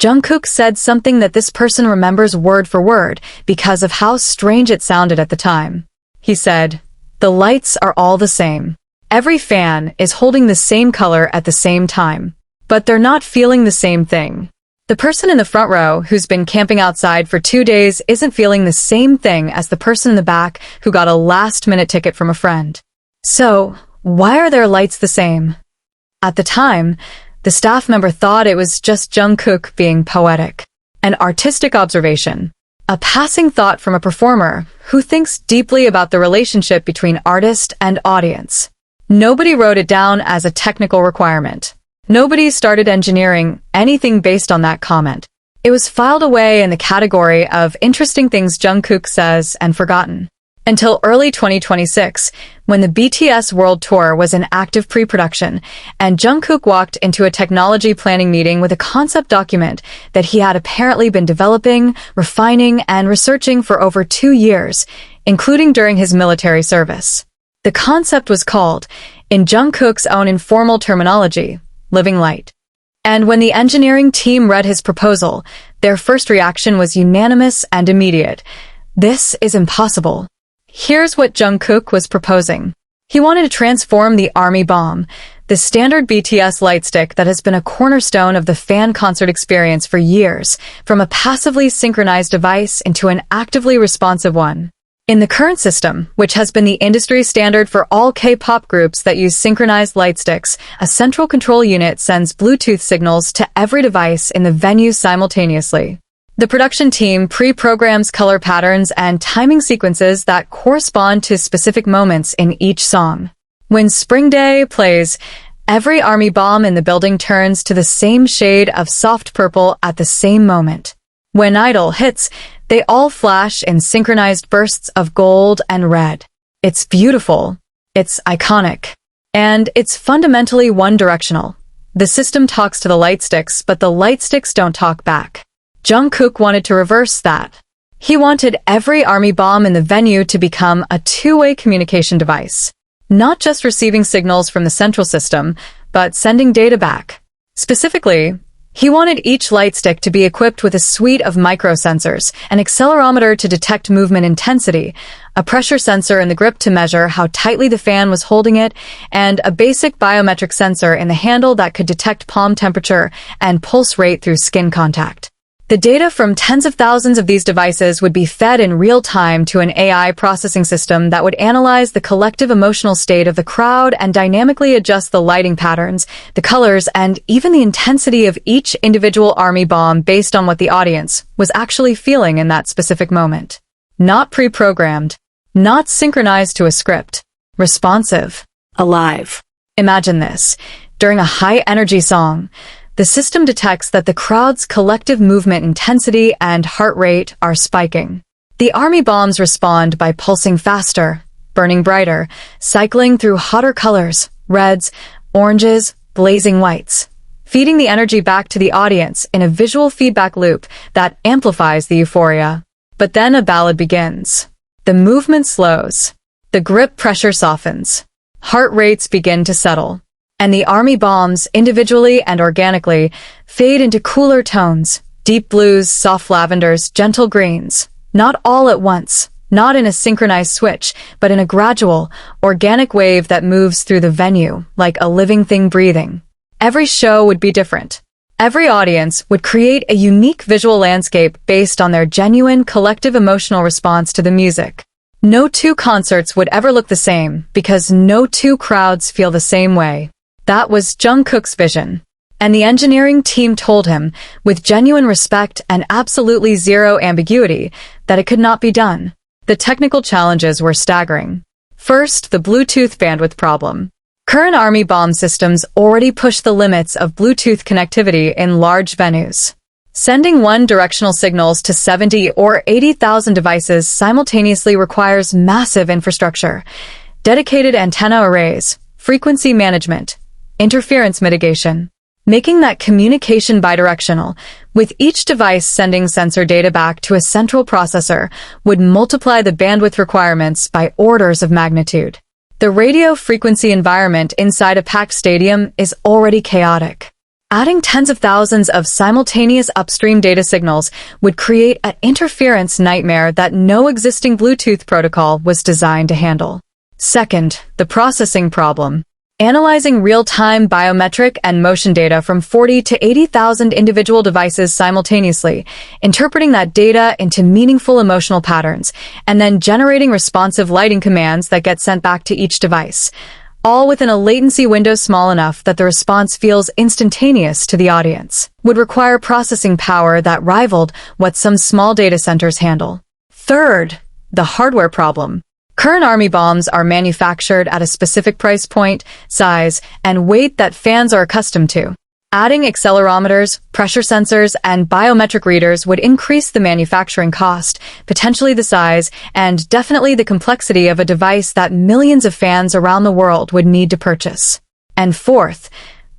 Jungkook said something that this person remembers word for word because of how strange it sounded at the time. He said, "The lights are all the same. Every fan is holding the same color at the same time, but they're not feeling the same thing. The person in the front row who's been camping outside for 2 days isn't feeling the same thing as the person in the back who got a last-minute ticket from a friend. So, why are their lights the same?" At the time, the staff member thought it was just Jungkook being poetic. An artistic observation. A passing thought from a performer who thinks deeply about the relationship between artist and audience. Nobody wrote it down as a technical requirement. Nobody started engineering anything based on that comment. It was filed away in the category of interesting things Jungkook says and forgotten. until early 2026, when the BTS World Tour was in active pre-production, and Jungkook walked into a technology planning meeting with a concept document that he had apparently been developing, refining, and researching for over 2 years, including during his military service. The concept was called, in Jungkook's own informal terminology, Living Light. And when the engineering team read his proposal, their first reaction was unanimous and immediate. This is impossible. Here's what Jungkook was proposing. He wanted to transform the Army Bomb, the standard BTS lightstick that has been a cornerstone of the fan concert experience for years, from a passively synchronized device into an actively responsive one. In the current system, which has been the industry standard for all K-pop groups that use synchronized lightsticks, a central control unit sends Bluetooth signals to every device in the venue simultaneously. The production team pre-programs color patterns and timing sequences that correspond to specific moments in each song. When Spring Day plays, every Army Bomb in the building turns to the same shade of soft purple at the same moment. When Idol hits, they all flash in synchronized bursts of gold and red. It's beautiful. It's iconic. And it's fundamentally one-directional. The system talks to the lightsticks, but the lightsticks don't talk back. Jungkook wanted to reverse that. He wanted every Army Bomb in the venue to become a two-way communication device, not just receiving signals from the central system, but sending data back. Specifically, he wanted each lightstick to be equipped with a suite of microsensors, an accelerometer to detect movement intensity, a pressure sensor in the grip to measure how tightly the fan was holding it, and a basic biometric sensor in the handle that could detect palm temperature and pulse rate through skin contact. The data from tens of thousands of these devices would be fed in real time to an AI processing system that would analyze the collective emotional state of the crowd and dynamically adjust the lighting patterns, the colors, and even the intensity of each individual Army Bomb based on what the audience was actually feeling in that specific moment. Not pre-programmed, not synchronized to a script, responsive, alive. Imagine this. During a high-energy song, the system detects that the crowd's collective movement intensity and heart rate are spiking. The Army Bombs respond by pulsing faster, burning brighter, cycling through hotter colors, reds, oranges, blazing whites, feeding the energy back to the audience in a visual feedback loop that amplifies the euphoria. But then a ballad begins. The movement slows. The grip pressure softens. Heart rates begin to settle. And the Army Bombs, individually and organically, fade into cooler tones, deep blues, soft lavenders, gentle greens. Not all at once, not in a synchronized switch, but in a gradual, organic wave that moves through the venue, like a living thing breathing. Every show would be different. Every audience would create a unique visual landscape based on their genuine collective emotional response to the music. No two concerts would ever look the same, because no two crowds feel the same way. That was Jungkook's vision. And the engineering team told him, with genuine respect and absolutely zero ambiguity, that it could not be done. The technical challenges were staggering. First, the Bluetooth bandwidth problem. Current Army Bomb systems already push the limits of Bluetooth connectivity in large venues. Sending one-directional signals to 70 or 80,000 devices simultaneously requires massive infrastructure, dedicated antenna arrays, frequency management, interference mitigation, making that communication bidirectional, with each device sending sensor data back to a central processor, would multiply the bandwidth requirements by orders of magnitude. The radio frequency environment inside a packed stadium is already chaotic. Adding tens of thousands of simultaneous upstream data signals would create an interference nightmare that no existing Bluetooth protocol was designed to handle. Second, the processing problem. Analyzing real-time biometric and motion data from 40 to 80,000 individual devices simultaneously, interpreting that data into meaningful emotional patterns, and then generating responsive lighting commands that get sent back to each device, all within a latency window small enough that the response feels instantaneous to the audience, would require processing power that rivaled what some small data centers handle. Third, the hardware problem. Current Army Bombs are manufactured at a specific price point, size, and weight that fans are accustomed to. Adding accelerometers, pressure sensors, and biometric readers would increase the manufacturing cost, potentially the size, and definitely the complexity of a device that millions of fans around the world would need to purchase. And fourth,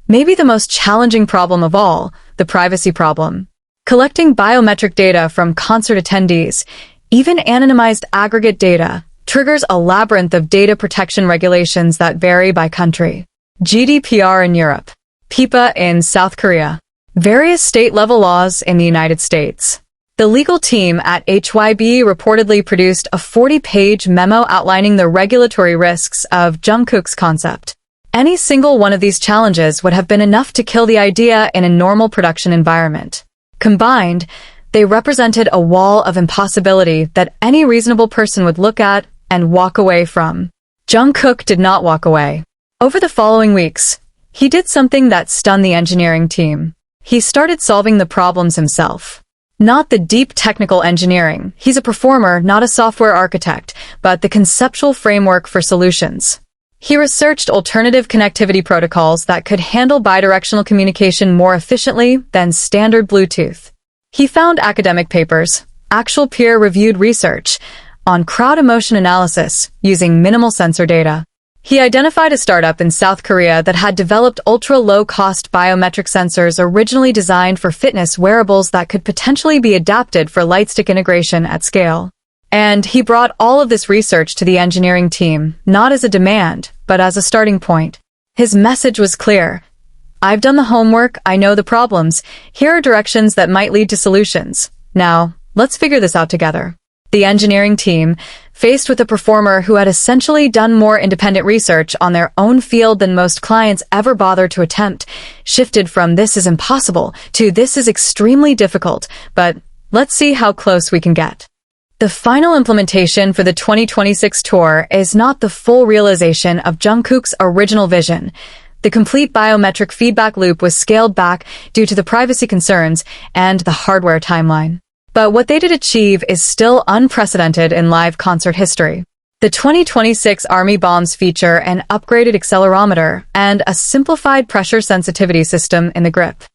maybe the most challenging problem of all, the privacy problem. Collecting biometric data from concert attendees, even anonymized aggregate data, triggers a labyrinth of data protection regulations that vary by country. GDPR in Europe, PIPA in South Korea, various state-level laws in the United States. The legal team at Hybe reportedly produced a 40-page memo outlining the regulatory risks of Jungkook's concept. Any single one of these challenges would have been enough to kill the idea in a normal production environment. Combined, they represented a wall of impossibility that any reasonable person would look at and walk away from. Jungkook did not walk away. Over the following weeks, he did something that stunned the engineering team. He started solving the problems himself. Not the deep technical engineering. He's a performer, not a software architect, but the conceptual framework for solutions. He researched alternative connectivity protocols that could handle bidirectional communication more efficiently than standard Bluetooth. He found academic papers, actual peer-reviewed research, on crowd emotion analysis using minimal sensor data. He identified a startup in South Korea that had developed ultra-low-cost biometric sensors originally designed for fitness wearables that could potentially be adapted for lightstick integration at scale. And he brought all of this research to the engineering team, not as a demand, but as a starting point. His message was clear. I've done the homework, I know the problems. Here are directions that might lead to solutions. Now, let's figure this out together. The engineering team, faced with a performer who had essentially done more independent research on their own field than most clients ever bother to attempt, shifted from "this is impossible" to "this is extremely difficult, but let's see how close we can get." The final implementation for the 2026 tour is not the full realization of Jungkook's original vision. The complete biometric feedback loop was scaled back due to the privacy concerns and the hardware timeline. But what they did achieve is still unprecedented in live concert history. The 2026 Army Bombs feature an upgraded accelerometer and a simplified pressure sensitivity system in the grip.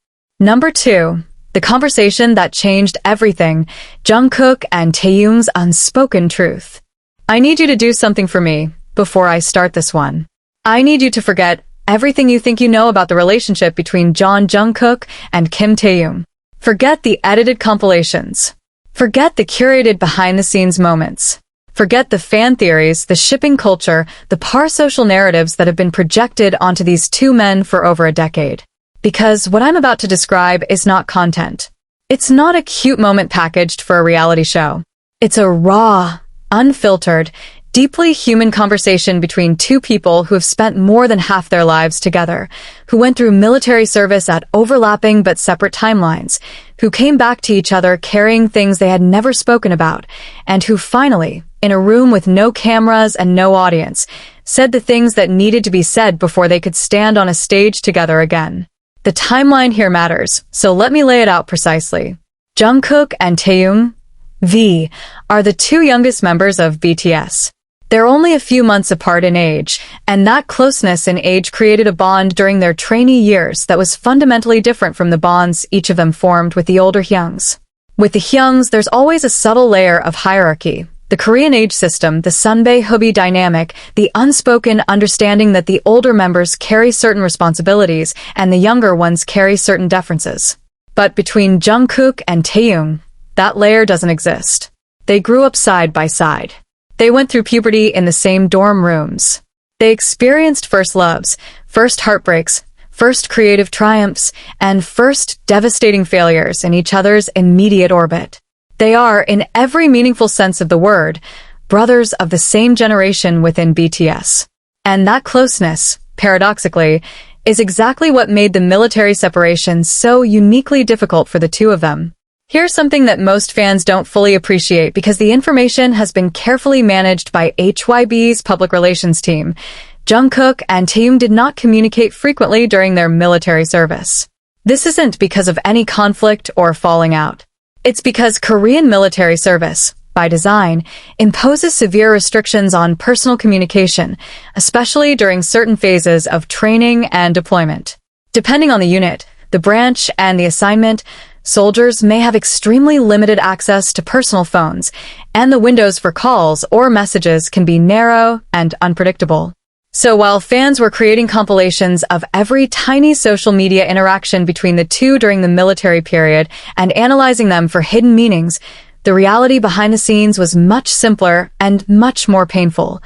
Number 2. The conversation that changed everything, Jungkook and Taehyung's unspoken truth. I need you to do something for me before I start this one. I need you to forget everything you think you know about the relationship between Jeon Jungkook and Kim Taehyung. Forget the edited compilations. Forget the curated behind-the-scenes moments. Forget the fan theories, the shipping culture, the parasocial narratives that have been projected onto these two men for over a decade. Because what I'm about to describe is not content. It's not a cute moment packaged for a reality show. It's a raw, unfiltered, deeply human conversation between two people who have spent more than half their lives together, who went through military service at overlapping but separate timelines, who came back to each other carrying things they had never spoken about, and who finally, in a room with no cameras and no audience, said the things that needed to be said before they could stand on a stage together again. The timeline here matters, so let me lay it out precisely. Jungkook and Taehyung, V, are the two youngest members of BTS. They're only a few months apart in age, and that closeness in age created a bond during their trainee years that was fundamentally different from the bonds each of them formed with the older hyungs. With the hyungs, there's always a subtle layer of hierarchy. The Korean age system, the Sunbae Hybe dynamic, the unspoken understanding that the older members carry certain responsibilities and the younger ones carry certain deferences. But between Jungkook and Taehyung, that layer doesn't exist. They grew up side by side. They went through puberty in the same dorm rooms. They experienced first loves, first heartbreaks, first creative triumphs, and first devastating failures in each other's immediate orbit. They are, in every meaningful sense of the word, brothers of the same generation within BTS. And that closeness, paradoxically, is exactly what made the military separation so uniquely difficult for the two of them. Here's something that most fans don't fully appreciate because the information has been carefully managed by Hybe's public relations team. Jungkook and Taehyung did not communicate frequently during their military service. This isn't because of any conflict or falling out. It's because Korean military service, by design, imposes severe restrictions on personal communication, especially during certain phases of training and deployment. Depending on the unit, the the branch, and the assignment, soldiers may have extremely limited access to personal phones, and the windows for calls or messages can be narrow and unpredictable. So while fans were creating compilations of every tiny social media interaction between the two during the military period and analyzing them for hidden meanings, the reality behind the scenes was much simpler and much more painful.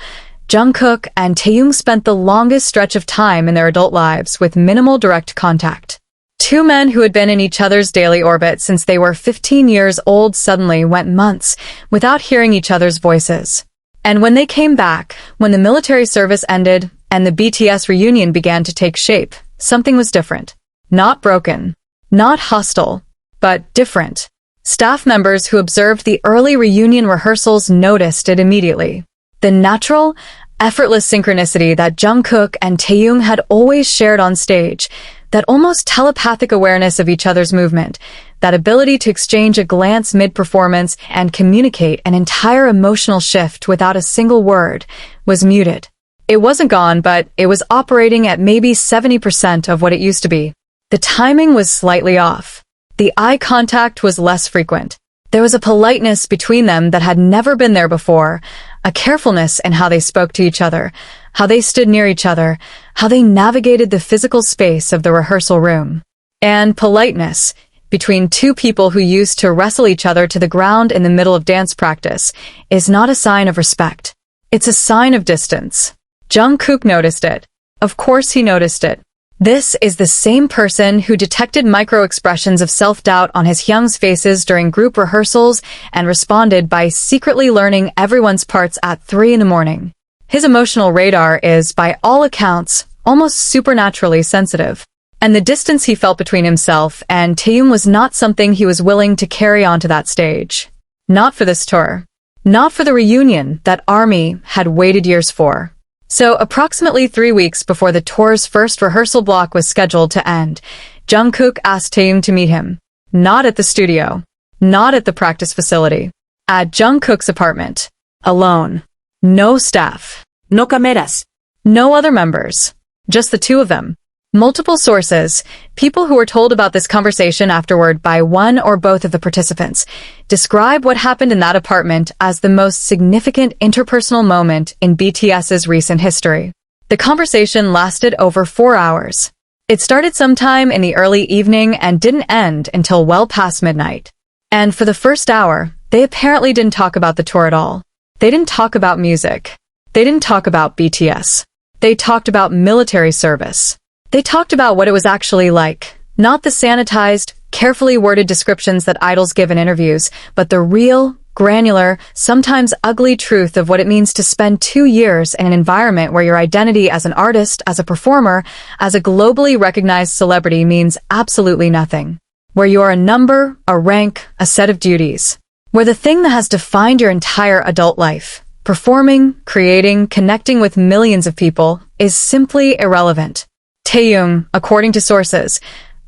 Jungkook and Taehyung spent the longest stretch of time in their adult lives with minimal direct contact. Two men who had been in each other's daily orbit since they were 15 years old suddenly went months without hearing each other's voices. And when they came back, when the military service ended and the BTS reunion began to take shape, something was different. Not broken, not hostile, but different. Staff members who observed the early reunion rehearsals noticed it immediately. The natural, effortless synchronicity that Jungkook and Taehyung had always shared on stage, that almost telepathic awareness of each other's movement, that ability to exchange a glance mid-performance and communicate an entire emotional shift without a single word, was muted. It wasn't gone, but it was operating at maybe 70% of what it used to be. The timing was slightly off. The eye contact was less frequent. There was a politeness between them that had never been there before, a carefulness in how they spoke to each other, how they stood near each other, how they navigated the physical space of the rehearsal room. And politeness, between two people who used to wrestle each other to the ground in the middle of dance practice, is not a sign of respect. It's a sign of distance. Jungkook noticed it. Of course he noticed it. This is the same person who detected micro-expressions of self-doubt on his hyungs' faces during group rehearsals and responded by secretly learning everyone's parts at 3 a.m. His emotional radar is, by all accounts, almost supernaturally sensitive. And the distance he felt between himself and Taehyung was not something he was willing to carry onto that stage. Not for this tour. Not for the reunion that ARMY had waited years for. So approximately 3 weeks before the tour's first rehearsal block was scheduled to end, Jungkook asked Taehyung to meet him. Not at the studio. Not at the practice facility. At Jungkook's apartment. Alone. No staff. No cameras. No other members. Just the two of them. Multiple sources, people who were told about this conversation afterward by one or both of the participants, describe what happened in that apartment as the most significant interpersonal moment in BTS's recent history. The conversation lasted over 4 hours. It started sometime in the early evening and didn't end until well past midnight. And for the first hour, they apparently didn't talk about the tour at all. They didn't talk about music. They didn't talk about BTS. They talked about military service. They talked about what it was actually like, not the sanitized, carefully worded descriptions that idols give in interviews, but the real, granular, sometimes ugly truth of what it means to spend 2 years in an environment where your identity as an artist, as a performer, as a globally recognized celebrity means absolutely nothing. Where you are a number, a rank, a set of duties. Where the thing that has defined your entire adult life, performing, creating, connecting with millions of people, is simply irrelevant. Taehyung, according to sources,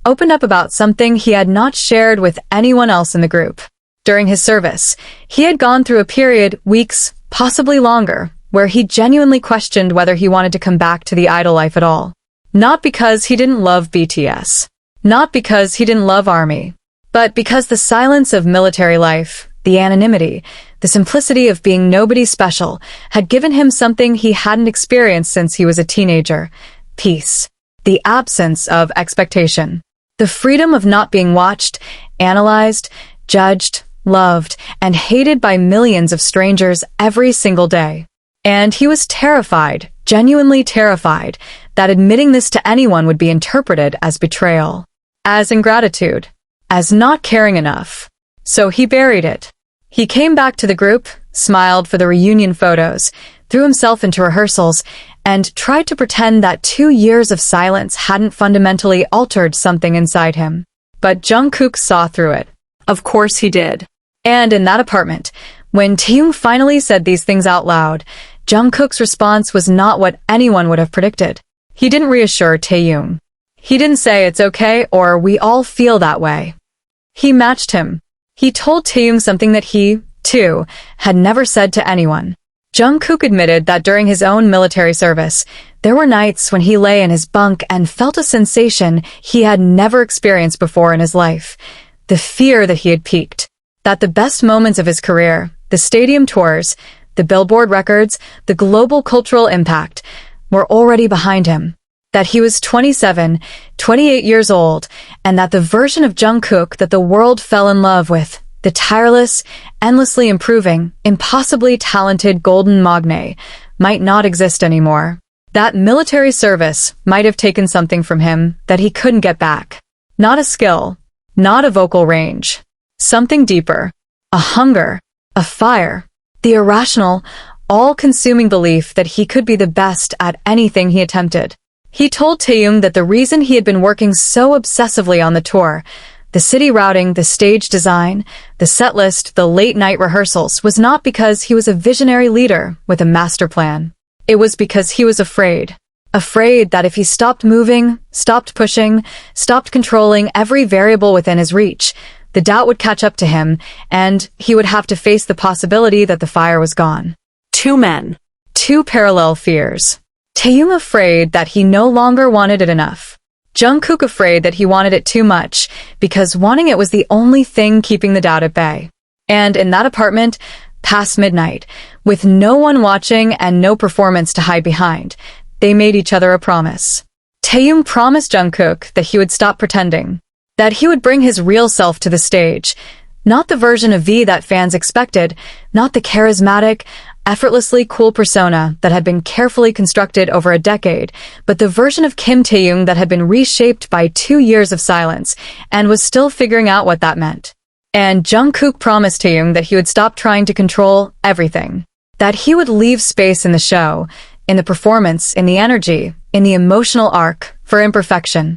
opened up about something he had not shared with anyone else in the group. During his service, he had gone through a period, weeks, possibly longer, where he genuinely questioned whether he wanted to come back to the idol life at all. Not because he didn't love BTS. Not because he didn't love ARMY. But because the silence of military life, the anonymity, the simplicity of being nobody special, had given him something he hadn't experienced since he was a teenager. Peace. The absence of expectation. The freedom of not being watched, analyzed, judged, loved, and hated by millions of strangers every single day. And he was terrified, genuinely terrified, that admitting this to anyone would be interpreted as betrayal, as ingratitude, as not caring enough. So he buried it. He came back to the group, smiled for the reunion photos, threw himself into rehearsals, and tried to pretend that 2 years of silence hadn't fundamentally altered something inside him. But Jungkook saw through it. Of course he did. And in that apartment, when Taehyung finally said these things out loud, Jungkook's response was not what anyone would have predicted. He didn't reassure Taehyung. He didn't say it's okay or we all feel that way. He matched him. He told Taehyung something that he, too, had never said to anyone. Jungkook admitted that during his own military service, There were nights when he lay in his bunk and felt a sensation he had never experienced before in his life. The fear that he had peaked. That the best moments of his career, the stadium tours, the Billboard records, the global cultural impact, were already behind him. That he was 27, 28 years old, and that the version of Jungkook that the world fell in love with, the tireless, endlessly improving, impossibly talented Golden Maknae, might not exist anymore. That military service might have taken something from him that he couldn't get back. Not a skill, not a vocal range. Something deeper. A hunger, a fire, the irrational, all-consuming belief that he could be the best at anything he attempted. He told Taehyung that the reason he had been working so obsessively on the tour, the city routing, the stage design, the set list, the late-night rehearsals, was not because he was a visionary leader with a master plan. It was because he was afraid. Afraid that if he stopped moving, stopped pushing, stopped controlling every variable within his reach, the doubt would catch up to him, and he would have to face the possibility that the fire was gone. Two men. Two parallel fears. Taehyung afraid that he no longer wanted it enough. Jungkook afraid that he wanted it too much, because wanting it was the only thing keeping the doubt at bay. And in that apartment, past midnight, with no one watching and no performance to hide behind, they made each other a promise. Taehyung promised Jungkook that he would stop pretending, that he would bring his real self to the stage, not the version of V that fans expected, not the charismatic, effortlessly cool persona that had been carefully constructed over a decade, but the version of Kim Taehyung that had been reshaped by 2 years of silence and was still figuring out what that meant. And Jungkook promised Taehyung that he would stop trying to control everything, that he would leave space in the show, in the performance, in the energy, in the emotional arc, for imperfection.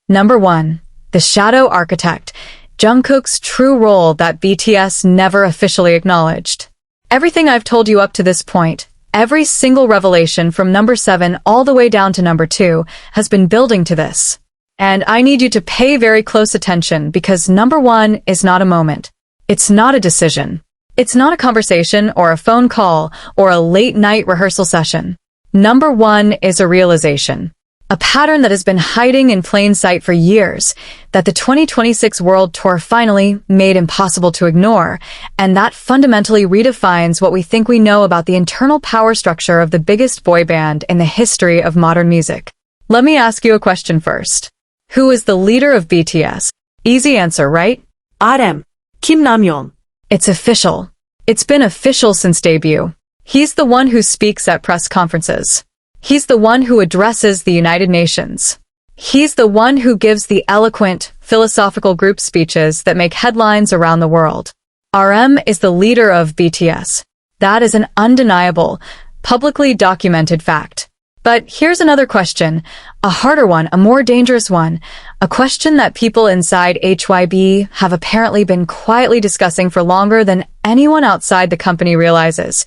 Number 1. The Shadow Architect, Jungkook's true role that BTS never officially acknowledged. Everything I've told you up to this point, every single revelation from number 7 all the way down to number 2, has been building to this. And I need you to pay very close attention because number 1 is not a moment. It's not a decision. It's not a conversation or a phone call or a late-night rehearsal session. Number 1 is a realization. A pattern that has been hiding in plain sight for years, that the 2026 World Tour finally made impossible to ignore, and that fundamentally redefines what we think we know about the internal power structure of the biggest boy band in the history of modern music. Let me ask you a question first. Who is the leader of BTS? Easy answer, right? RM. Kim Namjoon. It's official. It's been official since debut. He's the one who speaks at press conferences. He's the one who addresses the United Nations. He's the one who gives the eloquent, philosophical group speeches that make headlines around the world. RM is the leader of BTS. That is an undeniable, publicly documented fact. But here's another question, a harder one, a more dangerous one, a question that people inside Hybe have apparently been quietly discussing for longer than anyone outside the company realizes.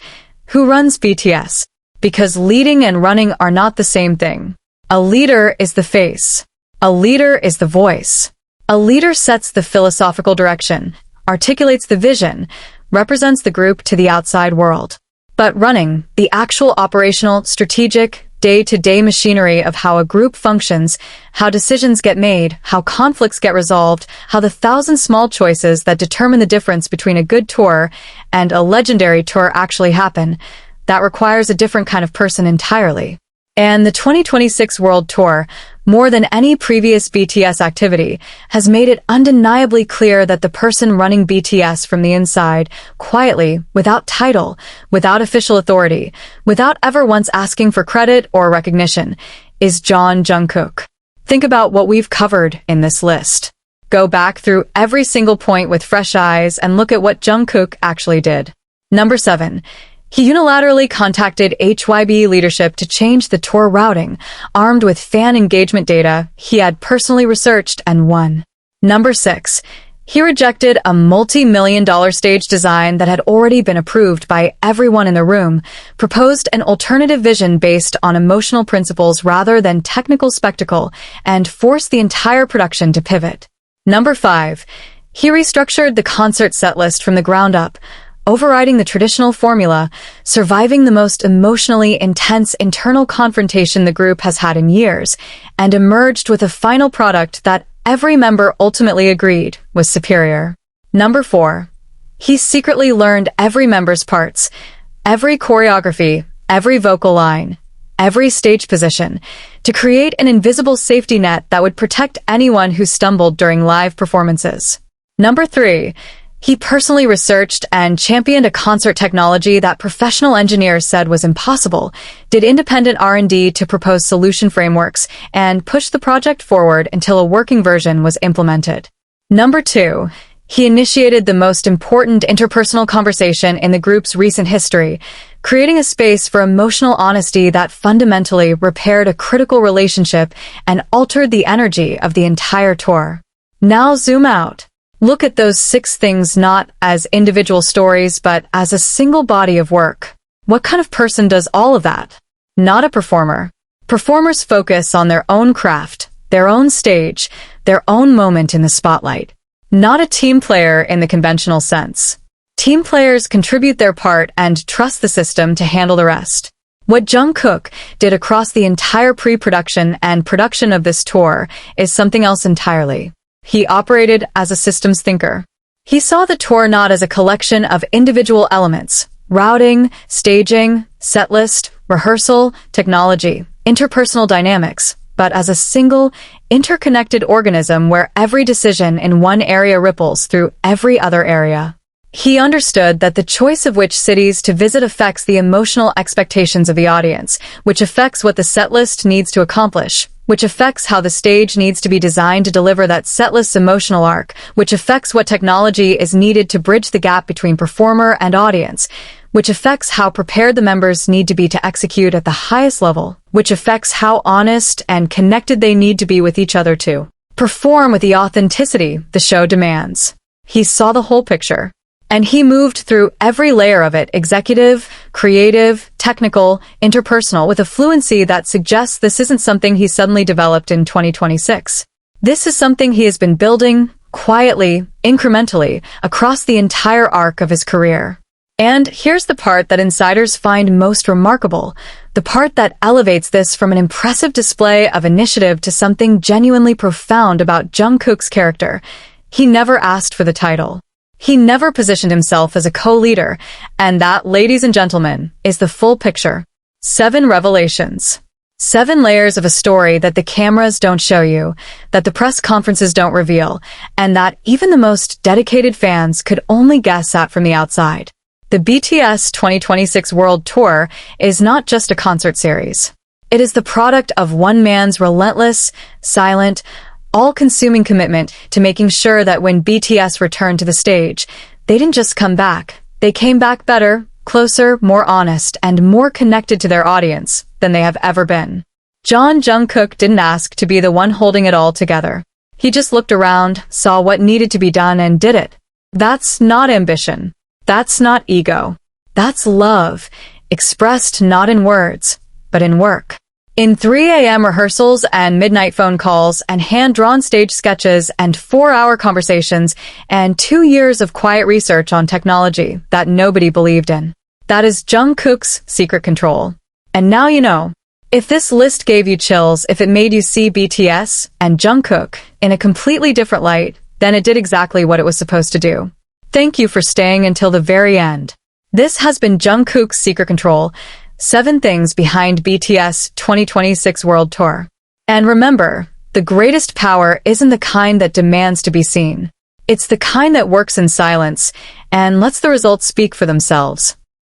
Who runs BTS? Because leading and running are not the same thing. A leader is the face. A leader is the voice. A leader sets the philosophical direction, articulates the vision, represents the group to the outside world. But running, the actual operational, strategic, day-to-day machinery of how a group functions, how decisions get made, how conflicts get resolved, how the 1,000 small choices that determine the difference between a good tour and a legendary tour actually happen, that requires a different kind of person entirely. And the 2026 World Tour, more than any previous BTS activity, has made it undeniably clear that the person running BTS from the inside, quietly, without title, without official authority, without ever once asking for credit or recognition, is Jeon Jungkook. Think about what we've covered in this list. Go back through every single point with fresh eyes and look at what Jungkook actually did. Number 7. He unilaterally contacted Hybe leadership to change the tour routing, armed with fan engagement data he had personally researched and won. Number 6. He rejected a multi-million-dollar stage design that had already been approved by everyone in the room, proposed an alternative vision based on emotional principles rather than technical spectacle, and forced the entire production to pivot. Number 5. He restructured the concert set list from the ground up, overriding the traditional formula, surviving the most emotionally intense internal confrontation the group has had in years, and emerged with a final product that every member ultimately agreed was superior. Number 4. He secretly learned every member's parts, every choreography, every vocal line, every stage position, to create an invisible safety net that would protect anyone who stumbled during live performances. Number 3. He personally researched and championed a concert technology that professional engineers said was impossible, did independent R&D to propose solution frameworks, and pushed the project forward until a working version was implemented. Number 2. He initiated the most important interpersonal conversation in the group's recent history, creating a space for emotional honesty that fundamentally repaired a critical relationship and altered the energy of the entire tour. Now zoom out. Look at those 6 things not as individual stories but as a single body of work. What kind of person does all of that? Not a performer. Performers focus on their own craft, their own stage, their own moment in the spotlight. Not a team player in the conventional sense. Team players contribute their part and trust the system to handle the rest. What Jungkook did across the entire pre-production and production of this tour is something else entirely. He operated as a systems thinker. He saw the tour not as a collection of individual elements, routing, staging, setlist, rehearsal, technology, interpersonal dynamics, but as a single, interconnected organism where every decision in one area ripples through every other area. He understood that the choice of which cities to visit affects the emotional expectations of the audience, which affects what the setlist needs to accomplish, which affects how the stage needs to be designed to deliver that setlist's emotional arc, which affects what technology is needed to bridge the gap between performer and audience, which affects how prepared the members need to be to execute at the highest level, which affects how honest and connected they need to be with each other to perform with the authenticity the show demands. He saw the whole picture. And he moved through every layer of it, executive, creative, technical, interpersonal, with a fluency that suggests this isn't something he suddenly developed in 2026. This is something he has been building, quietly, incrementally, across the entire arc of his career. And here's the part that insiders find most remarkable, the part that elevates this from an impressive display of initiative to something genuinely profound about Jungkook's character. He never asked for the title. He never positioned himself as a co-leader, and that, ladies and gentlemen, is the full picture. 7 revelations. 7 layers of a story that the cameras don't show you, that the press conferences don't reveal, and that even the most dedicated fans could only guess at from the outside. The BTS 2026 World Tour is not just a concert series. It is the product of one man's relentless, silent, all-consuming commitment to making sure that when BTS returned to the stage, they didn't just come back. They came back better, closer, more honest, and more connected to their audience than they have ever been. Jeon Jungkook didn't ask to be the one holding it all together. He just looked around, saw what needed to be done, and did it. That's not ambition. That's not ego. That's love, expressed not in words, but in work. In 3 a.m. rehearsals and midnight phone calls and hand-drawn stage sketches and 4-hour conversations and 2 years of quiet research on technology that nobody believed in. That is Jungkook's secret control. And now you know. If this list gave you chills, if it made you see BTS and Jungkook in a completely different light, then it did exactly what it was supposed to do. Thank you for staying until the very end. This has been Jungkook's secret control. 7 things behind BTS 2026 World Tour. And remember, the greatest power isn't the kind that demands to be seen. It's the kind that works in silence and lets the results speak for themselves.